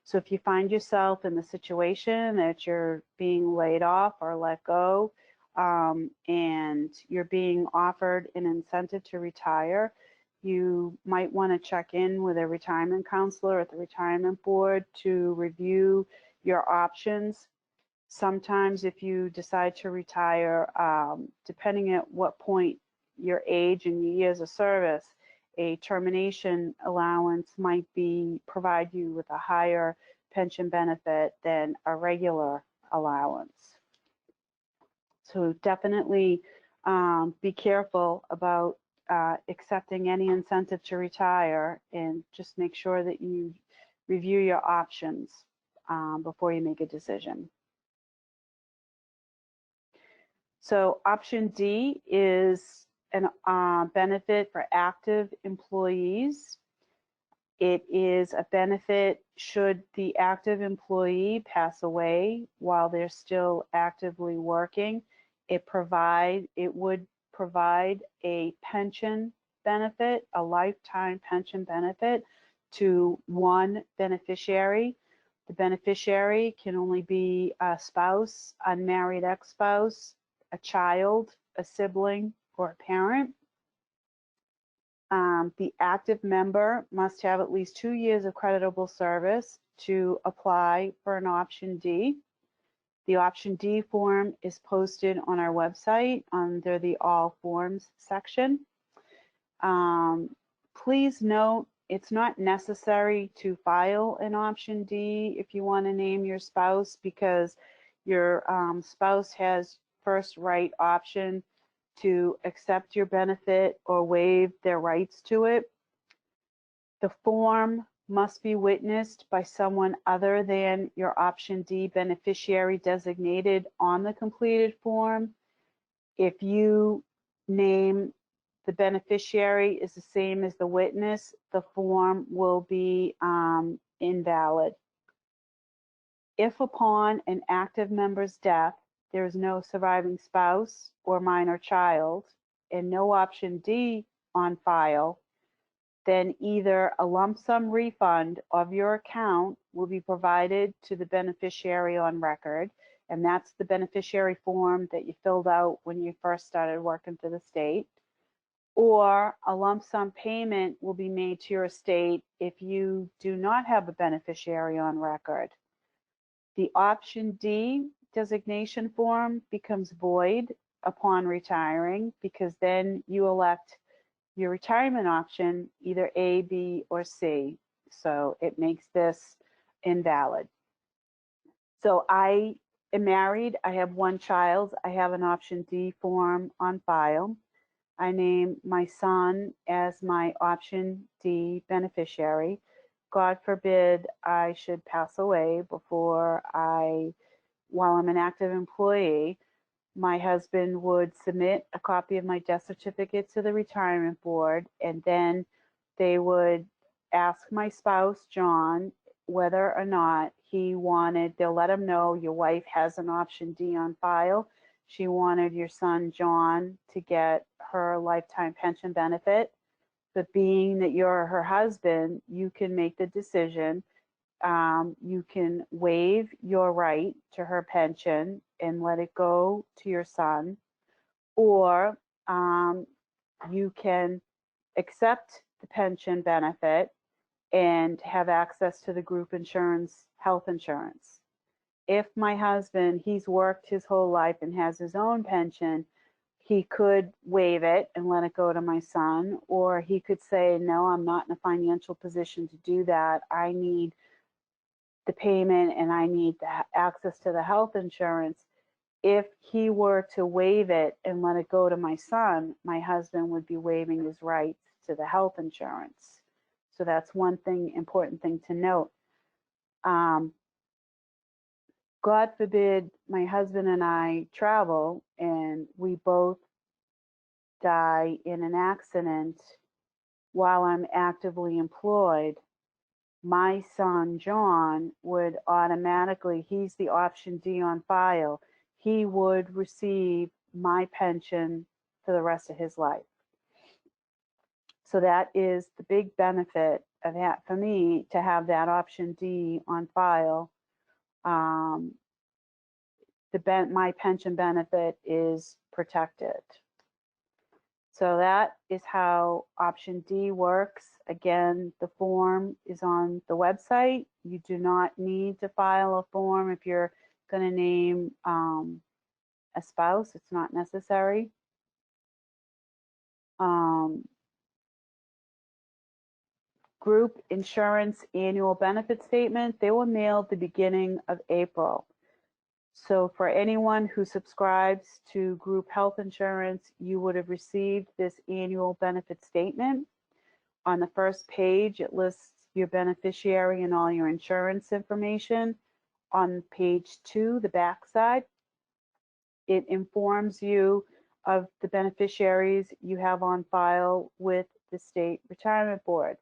Speaker 1: So if you find yourself in the situation that you're being laid off or let go, and you're being offered an incentive to retire, you might want to check in with a retirement counselor at the retirement board to review your options. Sometimes if you decide to retire, depending at what point your age and your years of service, a termination allowance might provide you with a higher pension benefit than a regular allowance. So definitely be careful about accepting any incentive to retire, and just make sure that you review your options before you make a decision. So option D is a benefit for active employees. It is a benefit should the active employee pass away while they're still actively working. It would provide a pension benefit, a lifetime pension benefit to one beneficiary. The beneficiary can only be a spouse, unmarried ex-spouse, a child, a sibling, or a parent. The active member must have at least 2 years of creditable service to apply for an option D. The option D form is posted on our website under the All Forms section. Please note, it's not necessary to file an option D if you want to name your spouse, because your spouse has first right option to accept your benefit or waive their rights to it. The form must be witnessed by someone other than your option D beneficiary designated on the completed form. If you name the beneficiary is the same as the witness, the form will be invalid. If upon an active member's death, there is no surviving spouse or minor child and no option D on file, then either a lump sum refund of your account will be provided to the beneficiary on record, and that's the beneficiary form that you filled out when you first started working for the state, or a lump sum payment will be made to your estate if you do not have a beneficiary on record. The option D designation form becomes void upon retiring, because then you elect your retirement option, either A, B, or C. So it makes this invalid. So I am married. I have one child. I have an option D form on file. I name my son as my option D beneficiary. God forbid I should pass away while I'm an active employee. My husband would submit a copy of my death certificate to the retirement board, and then they would ask my spouse, John, whether or not they'll let him know your wife has an option D on file. She wanted your son, John, to get her lifetime pension benefit. But being that you're her husband, you can make the decision. You can waive your right to her pension and let it go to your son, or you can accept the pension benefit and have access to the group insurance, health insurance. If my husband, he's worked his whole life and has his own pension, he could waive it and let it go to my son, or he could say, no, I'm not in a financial position to do that. I need the payment and I need the access to the health insurance. If he were to waive it and let it go to my son, my husband would be waiving his rights to the health insurance. So that's one thing, important thing to note. God forbid my husband and I travel and we both die in an accident while I'm actively employed. My son, John, would automatically, he's the option D on file, he would receive my pension for the rest of his life. So that is the big benefit of that for me, to have that option D on file. My pension benefit is protected. So that is how option D works. Again, the form is on the website. You do not need to file a form if you're going to name a spouse. It's not necessary. Group insurance annual benefit statement, they were mailed the beginning of April. So for anyone who subscribes to group health insurance, you would have received this annual benefit statement. On the first page, it lists your beneficiary and all your insurance information. On page 2, the back side, it informs you of the beneficiaries you have on file with the State Retirement Board.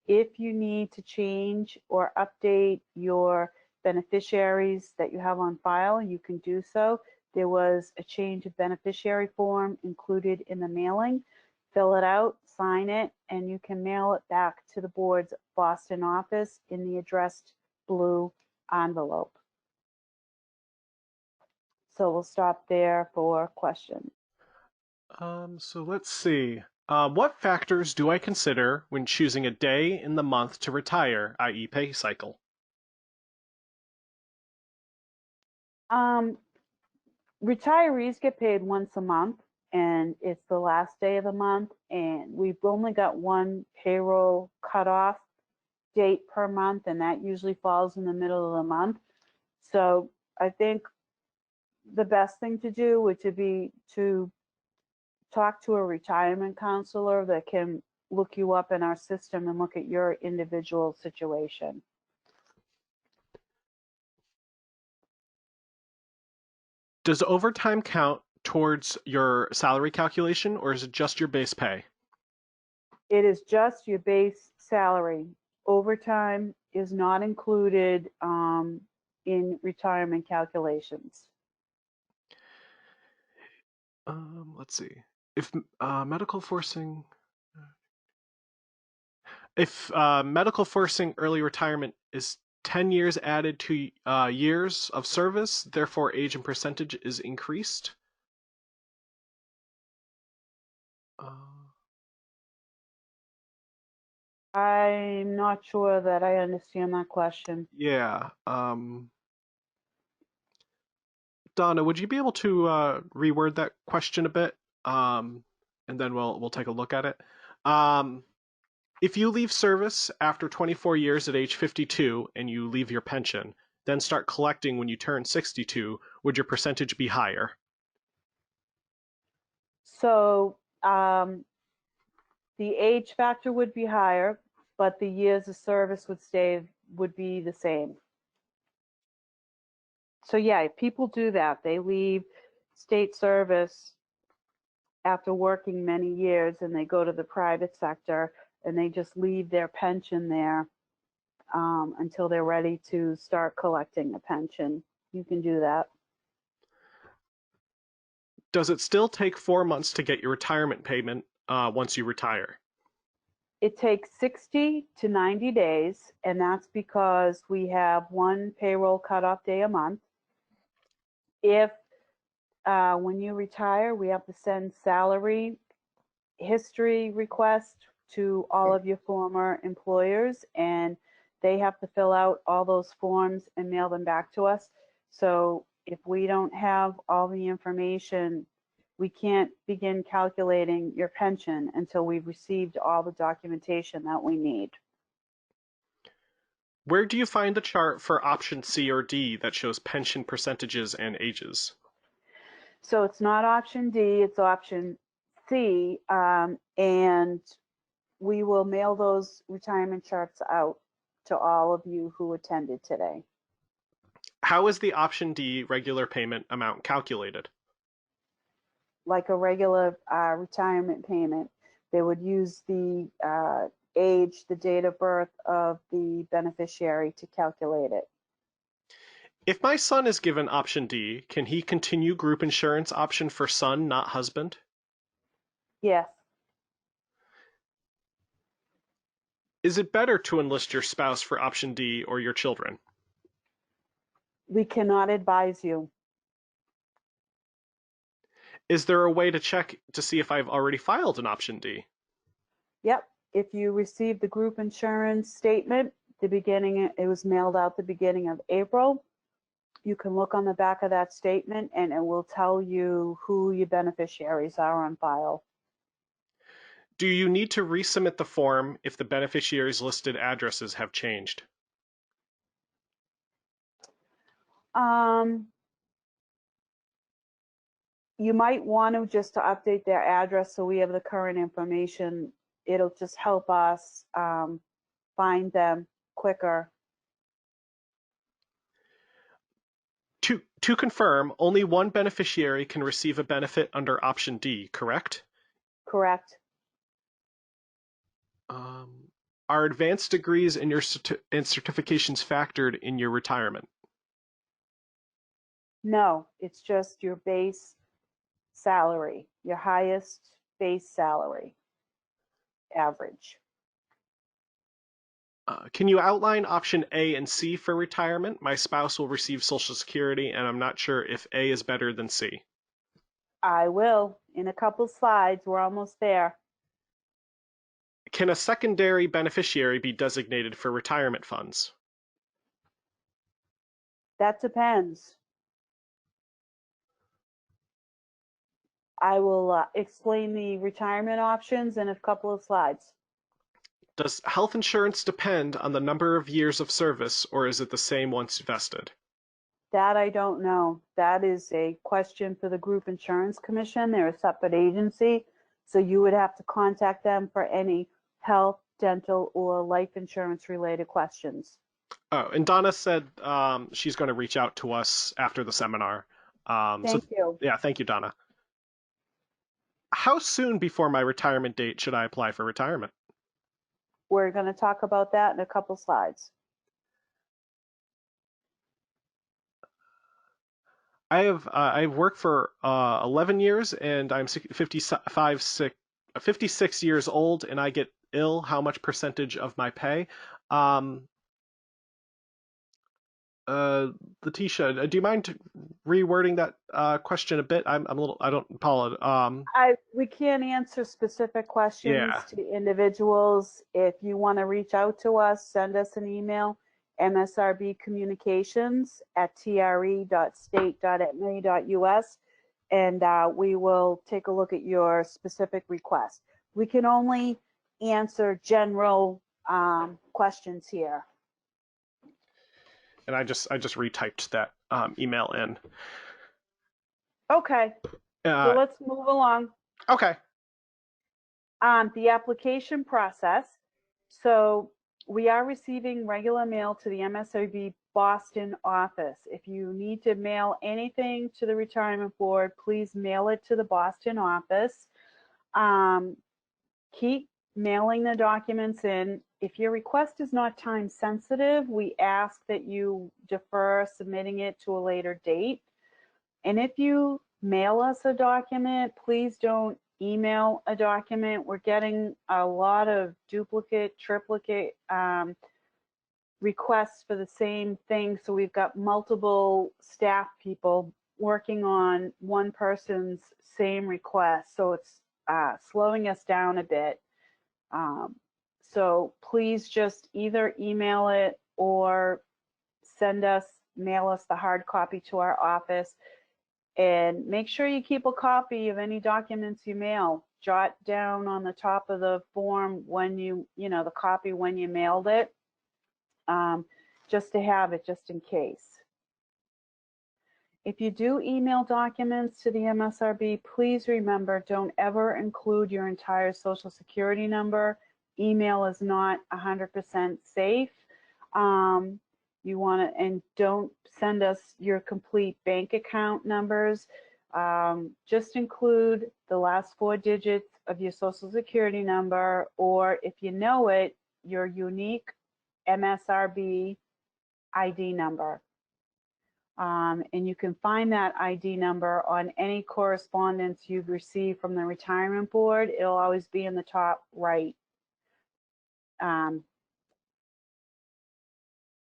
Speaker 1: If you need to change or update your beneficiaries that you have on file, you can do so. There was a change of beneficiary form included in the mailing. Fill it out, sign it, and you can mail it back to the board's Boston office in the addressed blue envelope. So we'll stop there for questions.
Speaker 2: So let's see. What factors do I consider when choosing a day in the month to retire, i.e. pay cycle?
Speaker 1: Retirees get paid once a month, and it's the last day of the month, and we've only got one payroll cutoff date per month, and that usually falls in the middle of the month. So I think the best thing to do would be to talk to a retirement counselor that can look you up in our system and look at your individual situation.
Speaker 2: Does overtime count towards your salary calculation, or is it just your base pay?
Speaker 1: It is just your base salary. Overtime is not included in retirement calculations.
Speaker 2: Let's see. If medical forcing early retirement is 10 years added to years of service, therefore age and percentage is increased.
Speaker 1: I'm not sure that I understand that question.
Speaker 2: Yeah. Donna, would you be able to reword that question a bit? And then we'll take a look at it. If you leave service after 24 years at age 52 and you leave your pension, then start collecting when you turn 62, would your percentage be higher?
Speaker 1: So the age factor would be higher, but the years of service would be the same. So yeah, people do that. They leave state service after working many years and they go to the private sector and they just leave their pension there until they're ready to start collecting a pension. You can do that.
Speaker 2: Does it still take 4 months to get your retirement payment once you retire?
Speaker 1: It takes 60 to 90 days, and that's because we have one payroll cutoff day a month. If when you retire, we have to send salary history request to all of your former employers, and they have to fill out all those forms and mail them back to us. So if we don't have all the information we can't begin calculating your pension until we've received all the documentation that we need.
Speaker 2: Where do you find the chart for option C or D that shows pension percentages and ages?
Speaker 1: So it's not option D, it's option C, and we will mail those retirement charts out to all of you who attended today.
Speaker 2: How is the option D regular payment amount calculated?
Speaker 1: Like a regular retirement payment, they would use the age, the date of birth of the beneficiary to calculate it.
Speaker 2: If my son is given option D, can he continue group insurance option for son, not husband?
Speaker 1: Yes.
Speaker 2: Is it better to enlist your spouse for option D or your children?
Speaker 1: We cannot advise you.
Speaker 2: Is there a way to check to see if I've already filed an option D?
Speaker 1: Yep. If you receive the group insurance statement, it was mailed out the beginning of April. You can look on the back of that statement and it will tell you who your beneficiaries are on file.
Speaker 2: Do you need to resubmit the form if the beneficiaries' listed addresses have changed?
Speaker 1: You might want to just to update their address so we have the current information. It'll just help us find them quicker.
Speaker 2: To confirm, only one beneficiary can receive a benefit under option D, correct?
Speaker 1: Correct.
Speaker 2: Are advanced degrees and certifications factored in your retirement?
Speaker 1: No, it's just your base salary, your highest base salary, average.
Speaker 2: Can you outline option A and C for retirement? My spouse will receive Social Security, and I'm not sure if A is better than C.
Speaker 1: I will. In a couple slides, we're almost there.
Speaker 2: Can a secondary beneficiary be designated for retirement funds?
Speaker 1: That depends. I will explain the retirement options in a couple of slides.
Speaker 2: Does health insurance depend on the number of years of service, or is it the same once vested?
Speaker 1: That I don't know. That is a question for the Group Insurance Commission. They're a separate agency, so you would have to contact them for any health, dental, or life insurance related questions.
Speaker 2: Oh, and Donna said she's going to reach out to us after the seminar.
Speaker 1: Thank you.
Speaker 2: Yeah, thank you, Donna. How soon before my retirement date should I apply for retirement?
Speaker 1: We're going to talk about that in a couple slides.
Speaker 2: I've worked for 11 years, and I'm 56 years old, and I get ill. How much percentage of my pay? Letitia, do you mind rewording that question a bit? I'm a little, I don't, Paula.
Speaker 1: We can't answer specific questions
Speaker 2: Yeah.
Speaker 1: to individuals. If you want to reach out to us, send us an email, msrbcommunications@tre.state.ma.us, and we will take a look at your specific request. We can only answer general questions here.
Speaker 2: And I just retyped that email in.
Speaker 1: Okay, so let's move along.
Speaker 2: Okay.
Speaker 1: The application process. So we are receiving regular mail to the MSRB Boston office. If you need to mail anything to the retirement board, please mail it to the Boston office. Keep mailing the documents in. If your request is not time sensitive, we ask that you defer submitting it to a later date. And if you mail us a document, please don't email a document. We're getting a lot of duplicate, triplicate requests for the same thing. So we've got multiple staff people working on one person's same request. So it's slowing us down a bit. So please just either email it or mail us the hard copy to our office. And make sure you keep a copy of any documents you mail. Jot down on the top of the form when the copy when you mailed it, just to have it just in case. If you do email documents to the MSRB, please remember, don't ever include your entire Social Security number. Email is not 100% safe. You want to, and don't send us your complete bank account numbers. Just include the last 4 digits of your Social Security number, or if you know it, your unique MSRB ID number. And you can find that ID number on any correspondence you've received from the retirement board. It'll always be in the top right.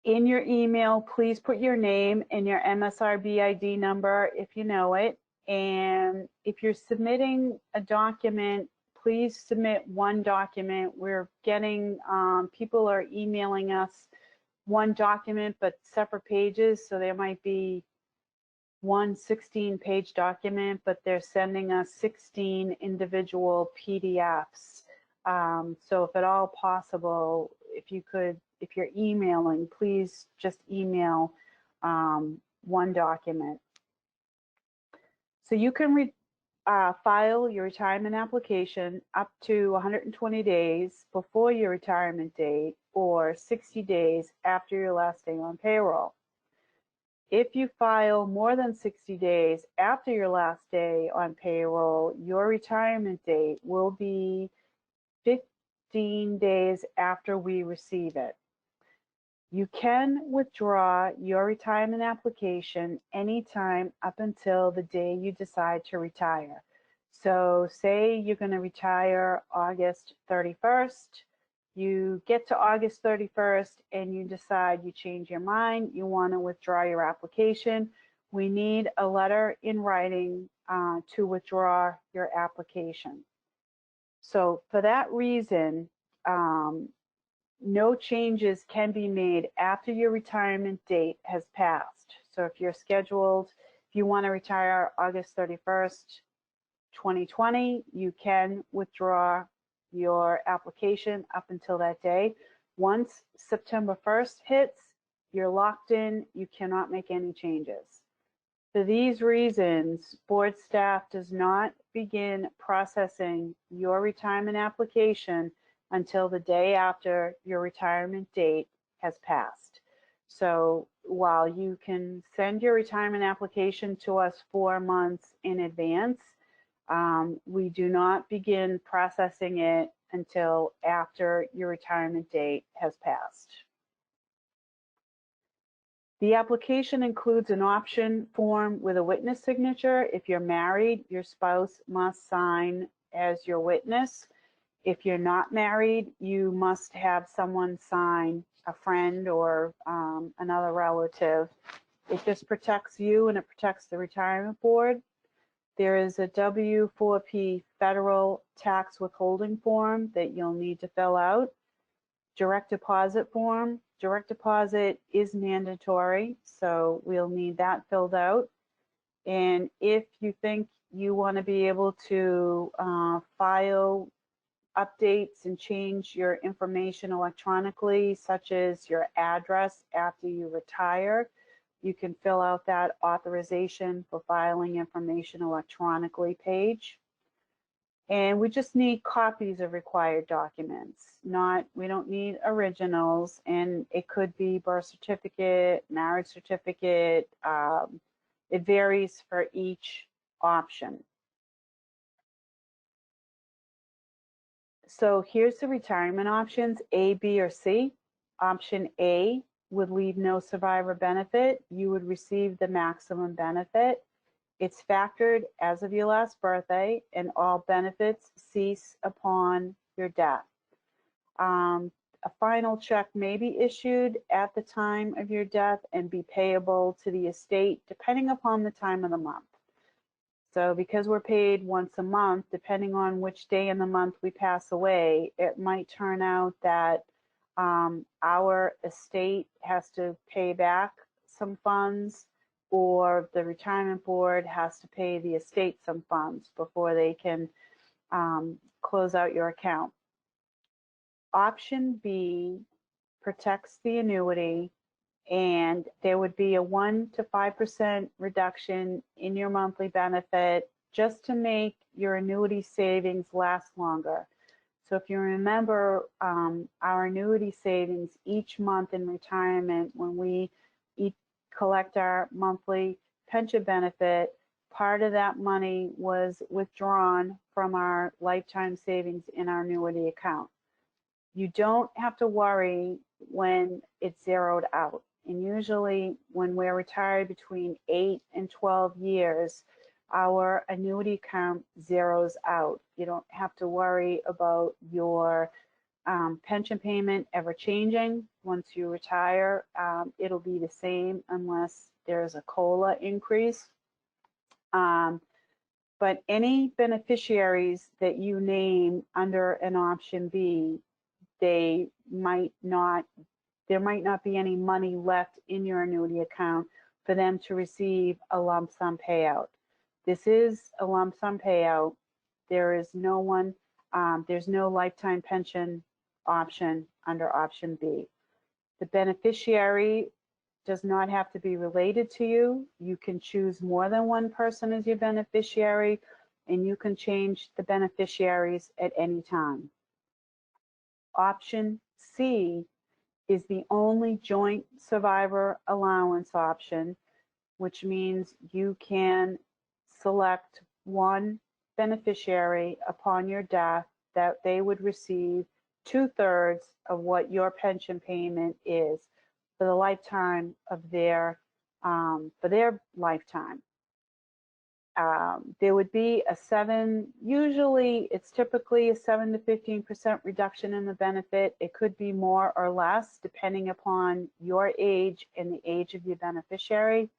Speaker 1: In your email, please put your name and your MSRB ID number if you know it. And if you're submitting a document, please submit one document. We're getting, people are emailing us one document but separate pages, so there might be one 16-page document, but they're sending us 16 individual PDFs. So if at all possible, if you're emailing, please just email one document. So you can file your retirement application up to 120 days before your retirement date or 60 days after your last day on payroll. If you file more than 60 days after your last day on payroll, your retirement date will be 15 days after we receive it. You can withdraw your retirement application anytime up until the day you decide to retire. So say you're going to retire August 31st. You get to August 31st and you decide, you change your mind, you want to withdraw your application. We need a letter in writing to withdraw your application. So for that reason, no changes can be made after your retirement date has passed. So if you're scheduled, if you want to retire August 31st, 2020, you can withdraw your application up until that day. Once September 1st hits, you're locked in, you cannot make any changes. For these reasons, board staff does not begin processing your retirement application until the day after your retirement date has passed. So while you can send your retirement application to us 4 months in advance, we do not begin processing it until after your retirement date has passed. The application includes an option form with a witness signature. If you're married, your spouse must sign as your witness. If you're not married, you must have someone sign, a friend or another relative. It just protects you and it protects the retirement board. There is a W-4P federal tax withholding form that you'll need to fill out. Direct deposit form. Direct deposit is mandatory, so we'll need that filled out. And if you think you want to be able to file updates and change your information electronically, such as your address after you retire, you can fill out that authorization for filing information electronically page. And we just need copies of required documents. We don't need originals, and it could be birth certificate, marriage certificate. It varies for each option. So here's the retirement options, A, B, or C. Option A would leave no survivor benefit. You would receive the maximum benefit. It's factored as of your last birthday, and all benefits cease upon your death. A final check may be issued at the time of your death and be payable to the estate depending upon the time of the month. So because we're paid once a month, depending on which day in the month we pass away, it might turn out that our estate has to pay back some funds, or the retirement board has to pay the estate some funds before they can close out your account. Option B protects the annuity, and there would be a 1 to 5% reduction in your monthly benefit just to make your annuity savings last longer. So if you remember our annuity savings each month in retirement, when we collect our monthly pension benefit, part of that money was withdrawn from our lifetime savings in our annuity account. You don't have to worry when it's zeroed out. And usually when we're retired between 8 and 12 years, our annuity account zeroes out. You don't have to worry about your pension payment ever changing. Once you retire, it'll be the same unless there's a COLA increase. But any beneficiaries that you name under an option B, there might not be any money left in your annuity account for them to receive a lump sum payout. This is a lump sum payout. There is there's no lifetime pension option under option B. The beneficiary does not have to be related to you. You can choose more than one person as your beneficiary, and you can change the beneficiaries at any time. Option C is the only joint survivor allowance option, which means you can select one beneficiary upon your death that they would receive 2/3 of what your pension payment is for the lifetime of their lifetime. There would be it's typically a 7 to 15% reduction in the benefit. It could be more or less depending upon your age and the age of your beneficiary.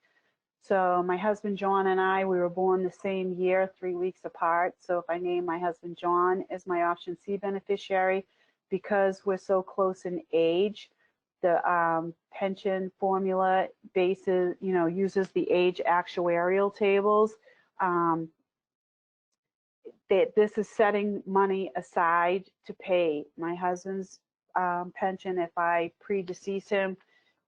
Speaker 1: So my husband John and I, we were born the same year, 3 weeks apart. So if I name my husband John as my option C beneficiary, because we're so close in age, the pension formula uses the age actuarial tables. This is setting money aside to pay my husband's pension. If I predecease him,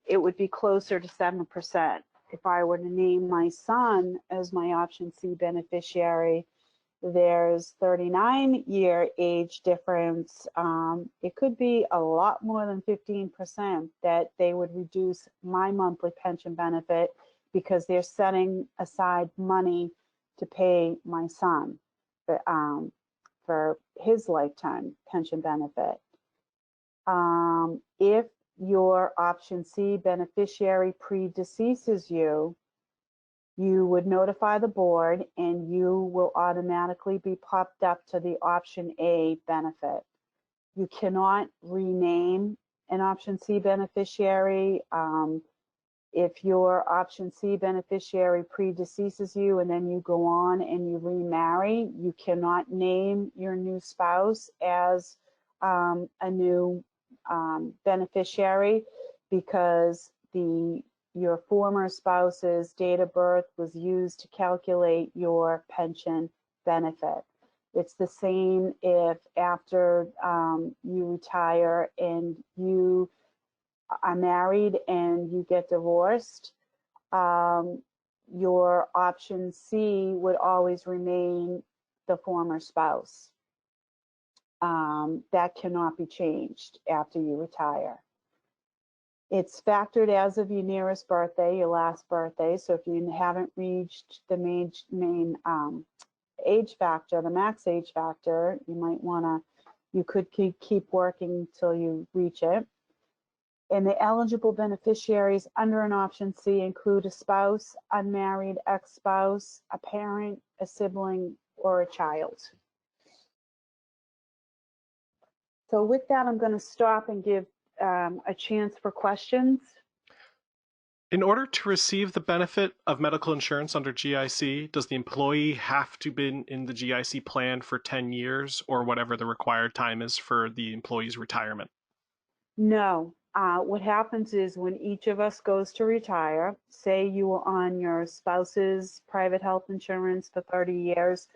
Speaker 1: it would be closer to 7%. If I were to name my son as my option C beneficiary, there's 39-year age difference. It could be a lot more than 15% that they would reduce my monthly pension benefit because they're setting aside money to pay my son for his lifetime pension benefit. If your option C beneficiary predeceases you, you would notify the board and you will automatically be popped up to the option A benefit. You cannot rename an option C beneficiary. If your option C beneficiary predeceases you and then you go on and you remarry, you cannot name your new spouse as a new beneficiary because your former spouse's date of birth was used to calculate your pension benefit. It's the same if after you retire and you are married and you get divorced, your option C would always remain the former spouse. That cannot be changed after you retire. It's factored as of your nearest birthday, your last birthday. So if you haven't reached the main age factor, the max age factor, you could keep working till you reach it. And the eligible beneficiaries under an option C include a spouse, unmarried, ex-spouse, a parent, a sibling, or a child. So with that, I'm going to stop and give a chance for questions.
Speaker 2: In order to receive the benefit of medical insurance under GIC, does the employee have to be in the GIC plan for 10 years or whatever the required time is for the employee's retirement?
Speaker 1: No, What happens is when each of us goes to retire, say you were on your spouse's private health insurance for 30 years,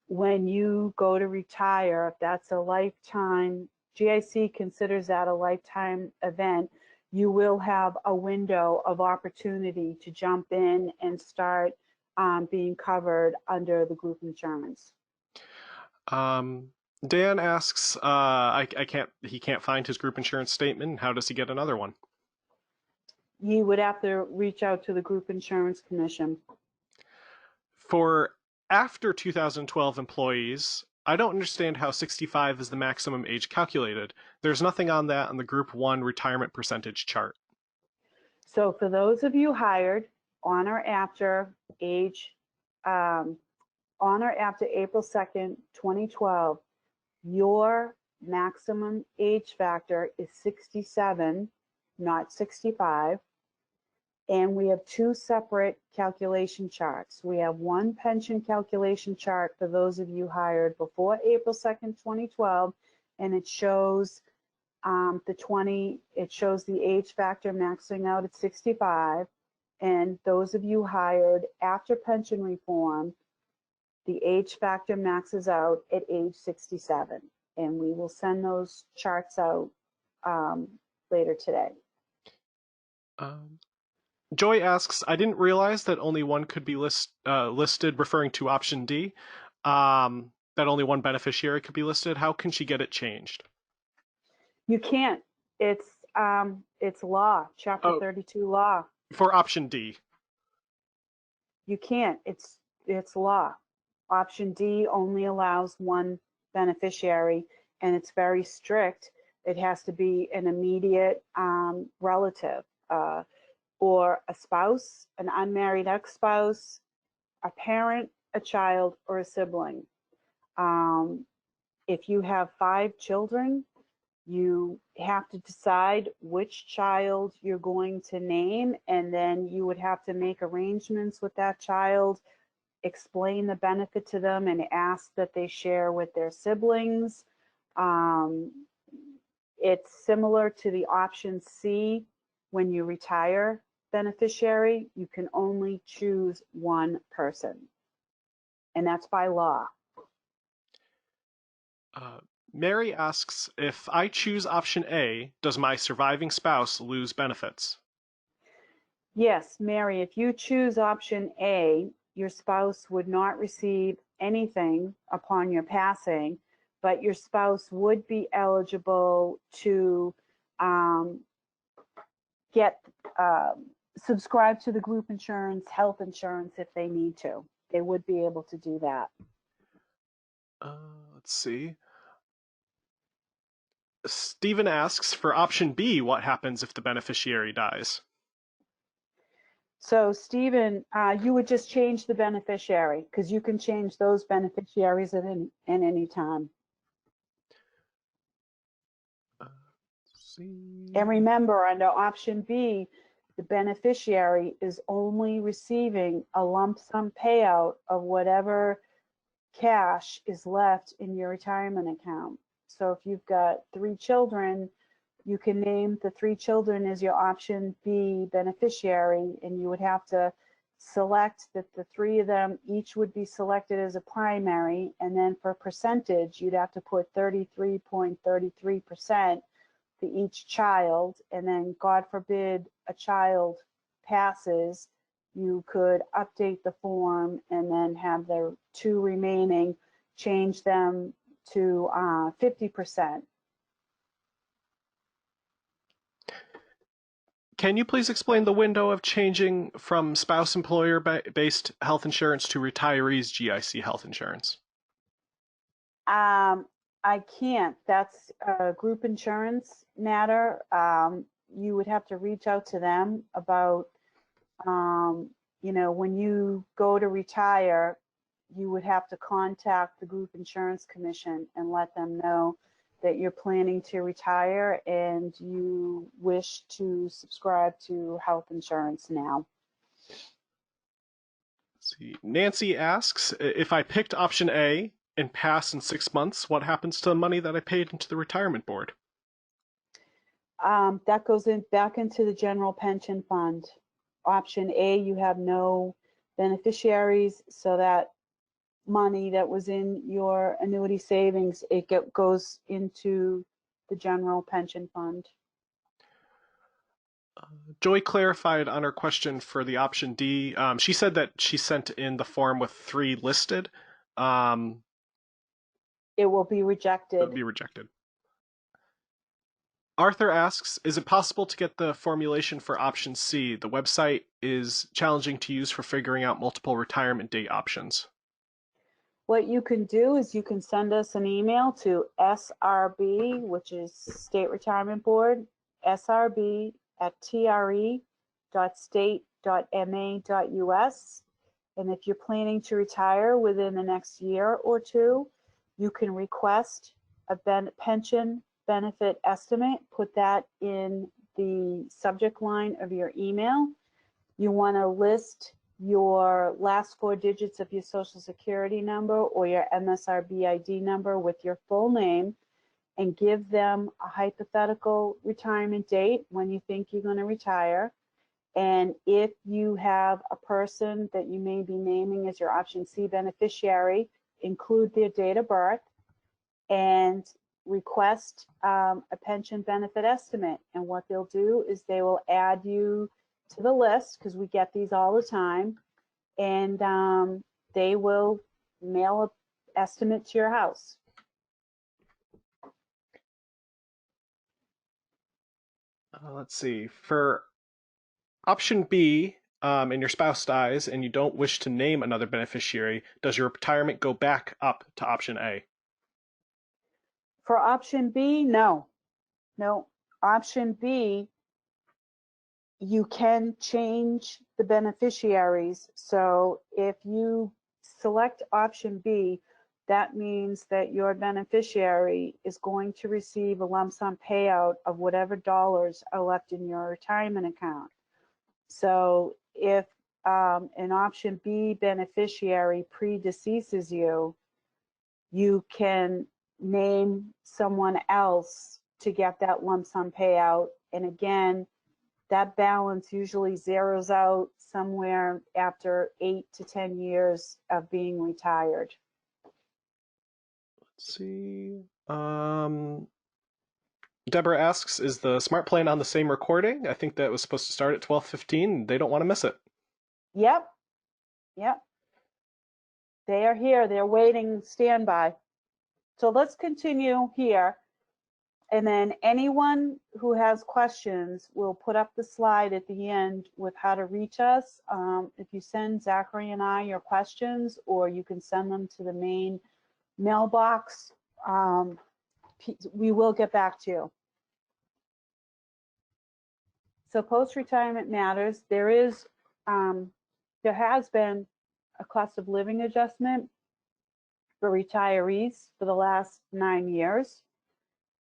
Speaker 1: when you go to retire, that's a lifetime, GIC considers that a lifetime event, you will have a window of opportunity to jump in and start being covered under the group insurance.
Speaker 2: Dan asks, he can't find his group insurance statement. How does he get another one?
Speaker 1: You would have to reach out to the Group Insurance Commission.
Speaker 2: For after 2012 employees, I don't understand how 65 is the maximum age calculated. There's nothing on that on the Group 1 retirement percentage chart.
Speaker 1: So for those of you hired on or after April 2nd, 2012, your maximum age factor is 67, not 65. And we have two separate calculation charts. We have one pension calculation chart for those of you hired before April 2nd, 2012, and it shows it shows the age factor maxing out at 65. And those of you hired after pension reform, the age factor maxes out at age 67. And we will send those charts out later today.
Speaker 2: Joy asks, I didn't realize that only one could be listed, referring to option D, that only one beneficiary could be listed. How can she get it changed?
Speaker 1: You can't. It's law, Chapter 32 law.
Speaker 2: For option D.
Speaker 1: You can't. It's law. Option D only allows one beneficiary, and it's very strict. It has to be an immediate relative. Or a spouse, an unmarried ex-spouse, a parent, a child, or a sibling. If you have 5 children, you have to decide which child you're going to name, and then you would have to make arrangements with that child, explain the benefit to them, and ask that they share with their siblings. It's similar to the option C when you retire beneficiary, you can only choose one person, and that's by law.
Speaker 2: Mary asks, if I choose option A, does my surviving spouse lose benefits?
Speaker 1: Yes, Mary, if you choose option A, your spouse would not receive anything upon your passing, but your spouse would be eligible to subscribe to the group insurance, health insurance if they need to. They would be able to do that.
Speaker 2: Let's see. Stephen asks, for option B, what happens if the beneficiary dies?
Speaker 1: So Stephen, you would just change the beneficiary, because you can change those beneficiaries at any time. And remember, under option B, the beneficiary is only receiving a lump sum payout of whatever cash is left in your retirement account. So if you've got 3 children, you can name the 3 children as your option B beneficiary, and you would have to select that the 3 of them each would be selected as a primary, and then for percentage, you'd have to put 33.33% to each child, and then God forbid a child passes, you could update the form and then have the 2 remaining, change them to 50%.
Speaker 2: Can you please explain the window of changing from spouse employer-based health insurance to retirees GIC health insurance?
Speaker 1: I can't. That's a group insurance matter. You would have to reach out to them about, when you go to retire, you would have to contact the Group Insurance Commission and let them know that you're planning to retire and you wish to subscribe to health insurance now.
Speaker 2: Let's see. Nancy asks, if I picked option A and pass in 6 months, what happens to the money that I paid into the retirement board?
Speaker 1: That goes in back into the general pension fund. Option A, you have no beneficiaries, so that money that was in your annuity savings, goes into the general pension fund.
Speaker 2: Joy clarified on her question for the option D. She said that she sent in the form with 3 listed.
Speaker 1: It will be rejected.
Speaker 2: It'll be rejected. Arthur asks, is it possible to get the formulation for option C? The website is challenging to use for figuring out multiple retirement date options.
Speaker 1: What you can do is you can send us an email to SRB, which is State Retirement Board, srb@tre.state.ma.us. And if you're planning to retire within the next year or two, you can request a pension benefit estimate. Put that in the subject line of your email. You want to list your last 4 digits of your Social Security number or your MSRB ID number with your full name, and give them a hypothetical retirement date when you think you're going to retire. And if you have a person that you may be naming as your option C beneficiary, include their date of birth and request a pension benefit estimate. And what they'll do is they will add you to the list, because we get these all the time, and they will mail an estimate to your house.
Speaker 2: Let's see. For option B, and your spouse dies and you don't wish to name another beneficiary, does your retirement go back up to option A?
Speaker 1: For option B, no. Option B, you can change the beneficiaries. So if you select option B, that means that your beneficiary is going to receive a lump sum payout of whatever dollars are left in your retirement account. So if an option B beneficiary predeceases you, you can name someone else to get that lump sum payout. And again, that balance usually zeroes out somewhere after 8 to 10 years of being retired.
Speaker 2: Let's see. Deborah asks, is the smart plan on the same recording? I think that was supposed to start at 12:15. They don't want to miss it.
Speaker 1: Yep. They are here. They're waiting, standby. So let's continue here. And then anyone who has questions, we'll put up the slide at the end with how to reach us. If you send Zachary and I your questions, or you can send them to the main mailbox, we will get back to you. So post-retirement matters. There has been a cost of living adjustment for retirees for the last 9 years.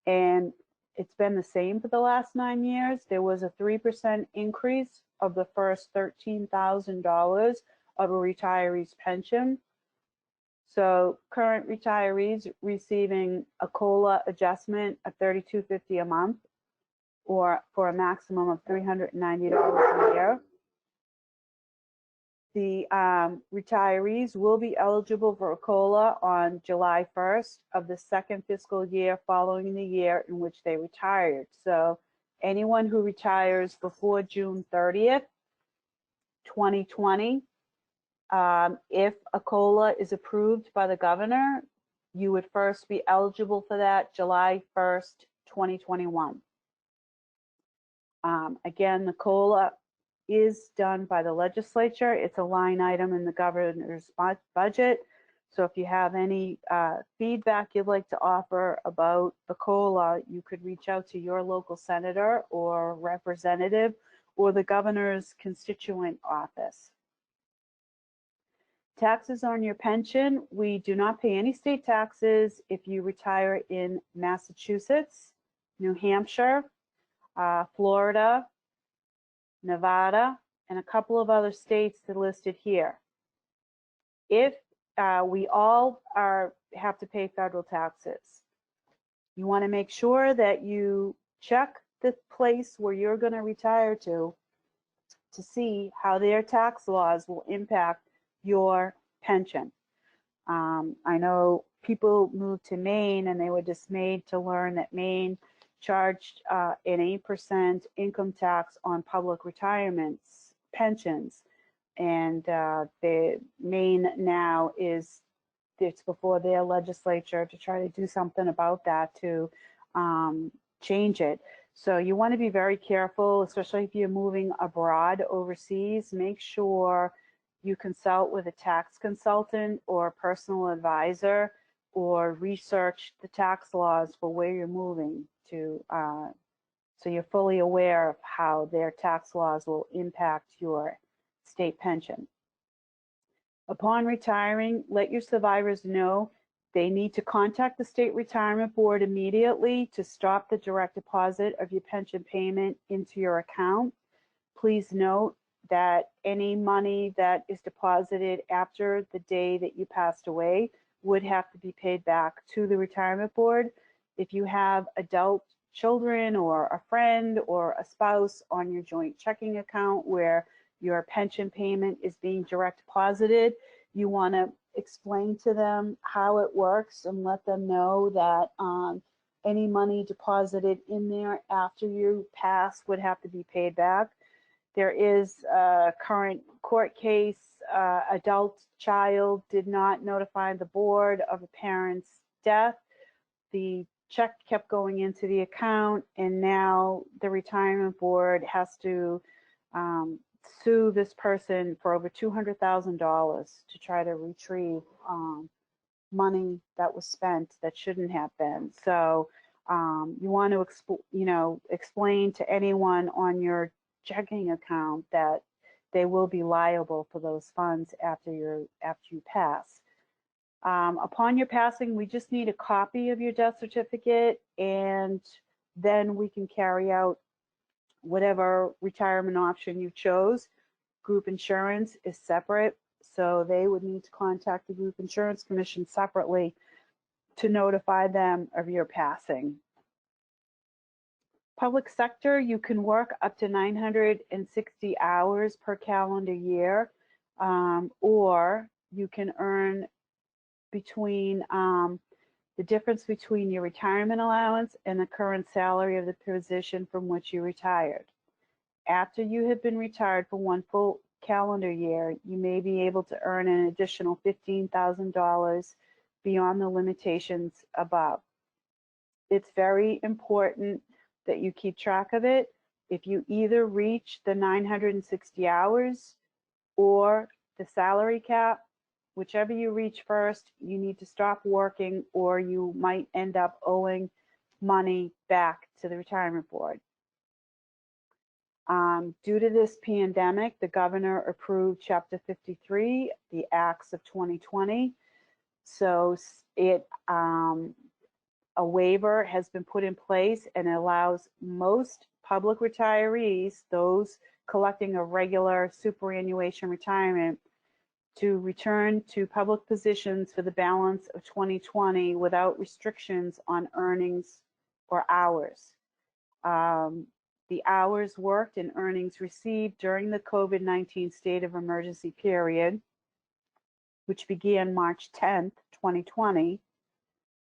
Speaker 1: And it's been the same for the last 9 years. There was a 3% increase of the first $13,000 of a retiree's pension. So current retirees receiving a COLA adjustment of $32.50 a month, or for a maximum of $390 a year. The retirees will be eligible for a COLA on July 1st of the second fiscal year following the year in which they retired. So anyone who retires before June 30th, 2020, if a COLA is approved by the governor, you would first be eligible for that July 1st, 2021. Again, the COLA is done by the legislature. It's a line item in the governor's budget. So if you have any feedback you'd like to offer about the COLA, you could reach out to your local senator or representative or the governor's constituent office. Taxes on your pension. We do not pay any state taxes if you retire in Massachusetts, New Hampshire, Florida, Nevada, and a couple of other states that are listed here. If we all have to pay federal taxes, you want to make sure that you check the place where you're going to retire to see how their tax laws will impact your pension. I know people moved to Maine and they were dismayed to learn that Maine charged an 8% income tax on public retirements, pensions. And the Maine now it's before their legislature to try to do something about that to change it. So you want to be very careful, especially if you're moving abroad, overseas. Make sure you consult with a tax consultant or a personal advisor, or research the tax laws for where you're moving to, so you're fully aware of how their tax laws will impact your state pension. Upon retiring, let your survivors know they need to contact the State Retirement Board immediately to stop the direct deposit of your pension payment into your account. Please note that any money that is deposited after the day that you passed away would have to be paid back to the Retirement Board. If you have adult children or a friend or a spouse on your joint checking account where your pension payment is being direct deposited, you want to explain to them how it works and let them know that any money deposited in there after you pass would have to be paid back. There is a current court case. Adult child did not notify the board of a parent's death. The check kept going into the account, and now the retirement board has to sue this person for over $200,000 to try to retrieve money that was spent that shouldn't have been. So you want to explain to anyone on your checking account that they will be liable for those funds after you pass. Upon your passing, we just need a copy of your death certificate, and then we can carry out whatever retirement option you chose. Group insurance is separate, so they would need to contact the Group Insurance Commission separately to notify them of your passing. Public sector, you can work up to 960 hours per calendar year, or you can earn between the difference between your retirement allowance and the current salary of the position from which you retired. After you have been retired for one full calendar year, you may be able to earn an additional $15,000 beyond the limitations above. It's very important that you keep track of it. If you either reach the 960 hours or the salary cap, whichever you reach first, you need to stop working, or you might end up owing money back to the retirement board. Due to this pandemic, the governor approved Chapter 53, the Acts of 2020. So a waiver has been put in place and allows most public retirees, those collecting a regular superannuation retirement, to return to public positions for the balance of 2020 without restrictions on earnings or hours. The hours worked and earnings received during the COVID-19 state of emergency period, which began March 10th, 2020,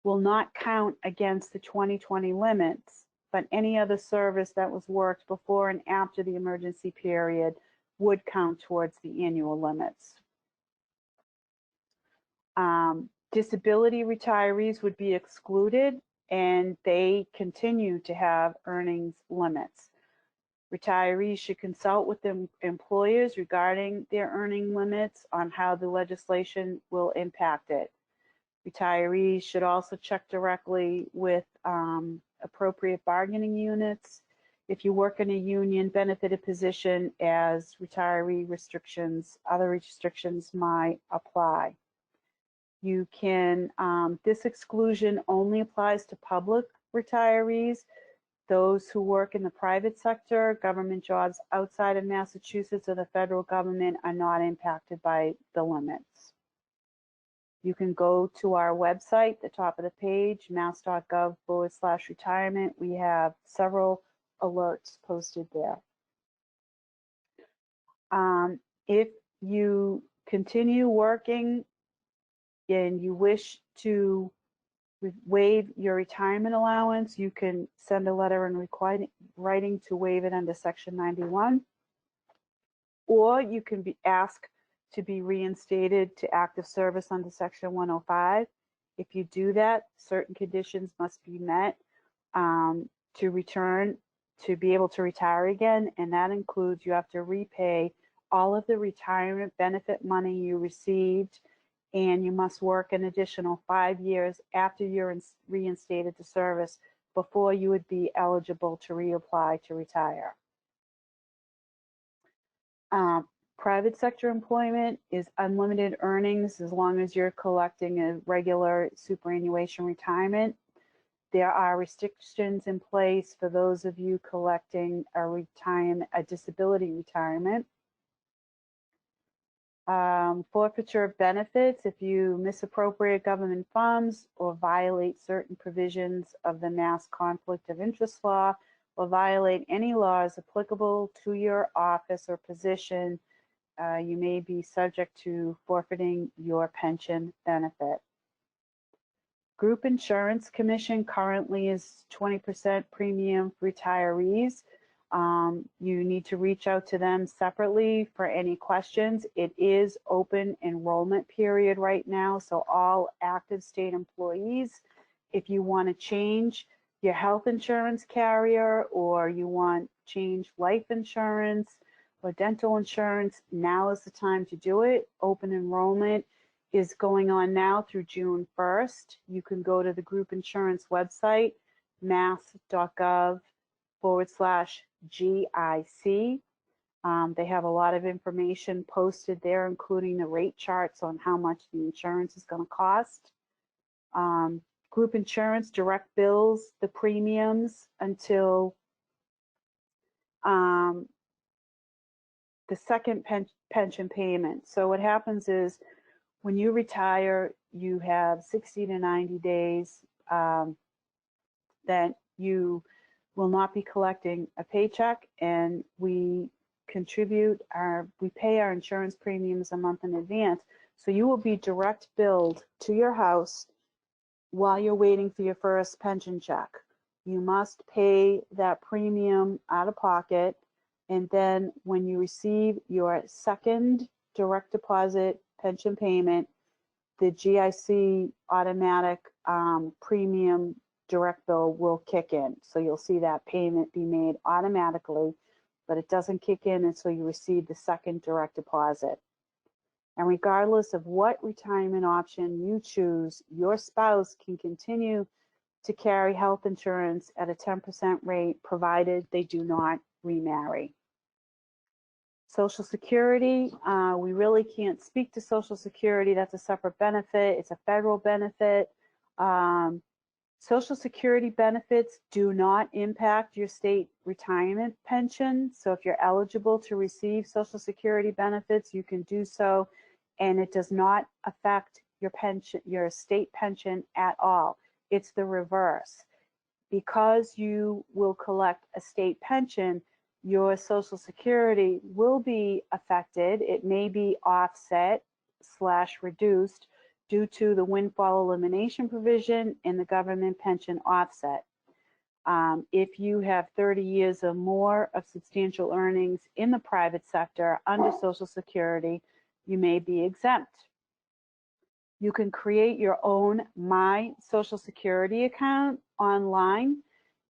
Speaker 1: will not count against the 2020 limits, but any other service that was worked before and after the emergency period would count towards the annual limits. Disability retirees would be excluded, and they continue to have earnings limits. Retirees should consult with their employers regarding their earning limits on how the legislation will impact it. Retirees should also check directly with appropriate bargaining units. If you work in a union benefited position, as retiree restrictions, other restrictions might apply. You can, this exclusion only applies to public retirees. Those who work in the private sector, government jobs outside of Massachusetts or the federal government are not impacted by the limits. You can go to our website, the top of the page, mass.gov/retirement. We have several alerts posted there. If you continue working and you wish to waive your retirement allowance, you can send a letter in writing to waive it under Section 91, or you can be asked to be reinstated to active service under Section 105. If you do that, certain conditions must be met to return to be able to retire again, and that includes you have to repay all of the retirement benefit money you received, and you must work an additional 5 years after you're reinstated to service before you would be eligible to reapply to retire. Private sector employment is unlimited earnings as long as you're collecting a regular superannuation retirement. There are restrictions in place for those of you collecting a disability retirement. Forfeiture of benefits if you misappropriate government funds or violate certain provisions of the Mass Conflict of Interest Law or violate any laws applicable to your office or position, you may be subject to forfeiting your pension benefit. Group insurance commission currently is 20% premium for retirees. You need to reach out to them separately for any questions. It is open enrollment period right now, so all active state employees, if you want to change your health insurance carrier or you want change life insurance or dental insurance, now is the time to do it. Open enrollment is going on now through June 1st. You can go to the group insurance website, mass.gov/GIC. They have a lot of information posted there, including the rate charts on how much the insurance is going to cost. Group insurance direct bills the premiums until the second pension payment. So what happens is when you retire, you have 60 to 90 days that you will not be collecting a paycheck, and we pay our insurance premiums a month in advance. So you will be direct billed to your house while you're waiting for your first pension check. You must pay that premium out of pocket, and then when you receive your second direct deposit pension payment, the GIC automatic premium direct bill will kick in. So you'll see that payment be made automatically, but it doesn't kick in until you receive the second direct deposit. And regardless of what retirement option you choose, your spouse can continue to carry health insurance at a 10% rate, provided they do not remarry. Social Security, we really can't speak to Social Security. That's a separate benefit. It's a federal benefit. Social Security benefits do not impact your state retirement pension. So if you're eligible to receive Social Security benefits, you can do so, and it does not affect your pension, your state pension at all. It's the reverse. Because you will collect a state pension, your Social Security will be affected. It may be offset / reduced due to the windfall elimination provision and the government pension offset. If you have 30 years or more of substantial earnings in the private sector under Social Security, you may be exempt. You can create your own My Social Security account online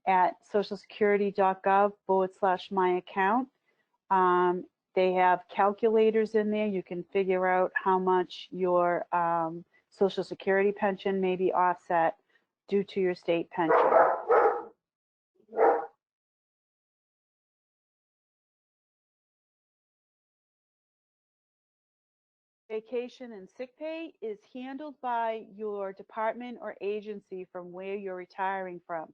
Speaker 1: at socialsecurity.gov/my-account. They have calculators in there. You can figure out how much your Social Security pension may be offset due to your state pension. Vacation and sick pay is handled by your department or agency from where you're retiring from.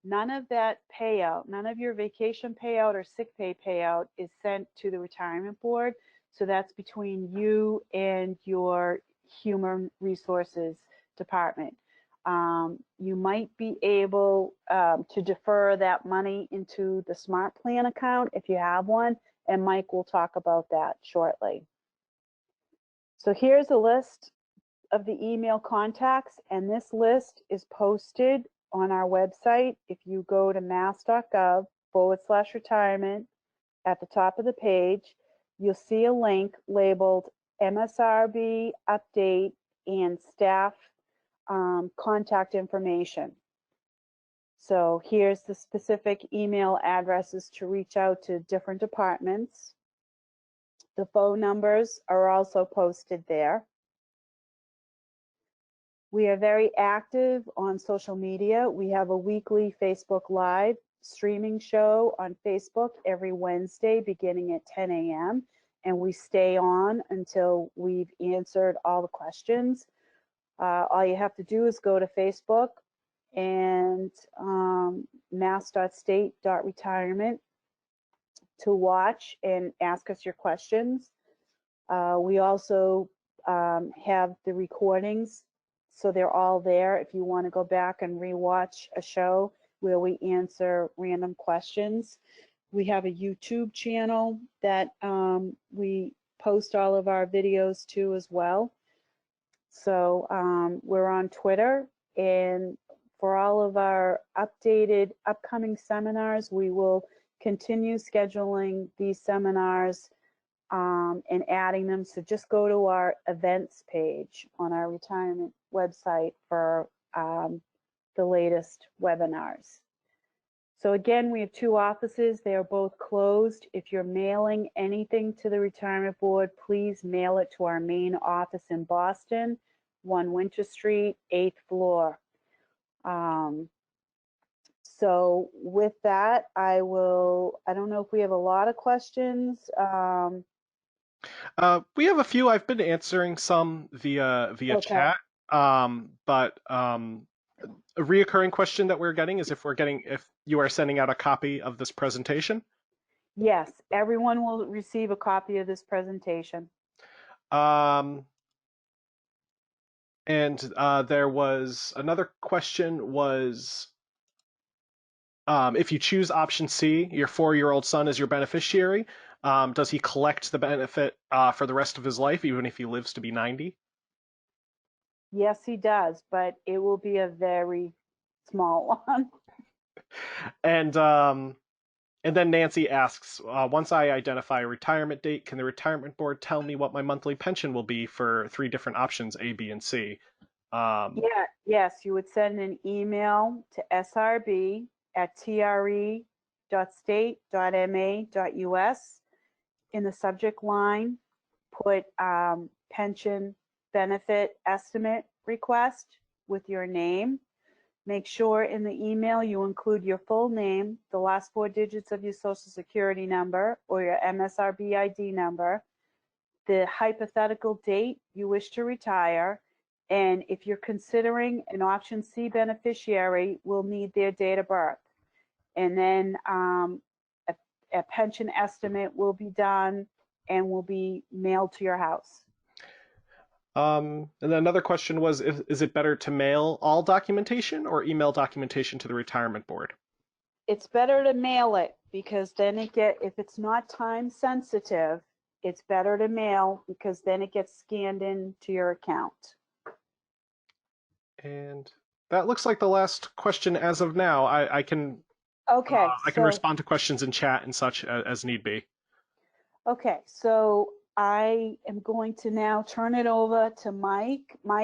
Speaker 1: None of that payout, none of your vacation payout or sick pay payout is sent to the retirement board. So that's between you and your human resources department. You might be able to defer that money into the Smart Plan account if you have one, and Mike will talk about that shortly. So here's a list of the email contacts, and this list is posted on our website. If you go to mass.gov/retirement, at the top of the page, you'll see a link labeled MSRB update and staff contact information. So here's the specific email addresses to reach out to different departments. The phone numbers are also posted there. We are very active on social media. We have a weekly Facebook Live streaming show on Facebook every Wednesday beginning at 10 a.m. and we stay on until we've answered all the questions. All you have to do is go to Facebook and mass.state.retirement to watch and ask us your questions. We also have the recordings, so they're all there if you want to go back and rewatch a show where we answer random questions. We have a YouTube channel that we post all of our videos to as well. So we're on Twitter, and for all of our updated upcoming seminars, we will continue scheduling these seminars and adding them. So just go to our events page on our retirement website for the latest webinars. So again, we have two offices. They are both closed. If you're mailing anything to the retirement board, please mail it to our main office in Boston, 1 Winter Street, 8th floor. So with that, I don't know if we have a lot of questions.
Speaker 2: We have a few. I've been answering some via
Speaker 1: Okay.
Speaker 2: chat. But a reoccurring question that we're getting is if you are sending out a copy of this presentation.
Speaker 1: Yes, everyone will receive a copy of this presentation.
Speaker 2: And there was another question was, if you choose option C, your 4-year-old son is your beneficiary, does he collect the benefit for the rest of his life, even if he lives to be 90?
Speaker 1: Yes, he does, but it will be a very small one.
Speaker 2: And then Nancy asks, once I identify a retirement date, can the retirement board tell me what my monthly pension will be for 3 different options, A, B, and C?
Speaker 1: Yes, you would send an email to srb@tre.state.ma.us. In the subject line, put pension benefit estimate request with your name. Make sure in the email you include your full name, the last 4 digits of your social security number or your MSRB ID number, the hypothetical date you wish to retire, and if you're considering an option C beneficiary, we'll need their date of birth. And then a pension estimate will be done and will be mailed to your house.
Speaker 2: And then another question was, is it better to mail all documentation or email documentation to the retirement board?
Speaker 1: It's better to mail it because then if it's not time sensitive, it's better to mail because then it gets scanned into your account.
Speaker 2: And that looks like the last question as of now. I can respond to questions in chat and such as need be.
Speaker 1: Okay, so I am going to now turn it over to Mike. Mike,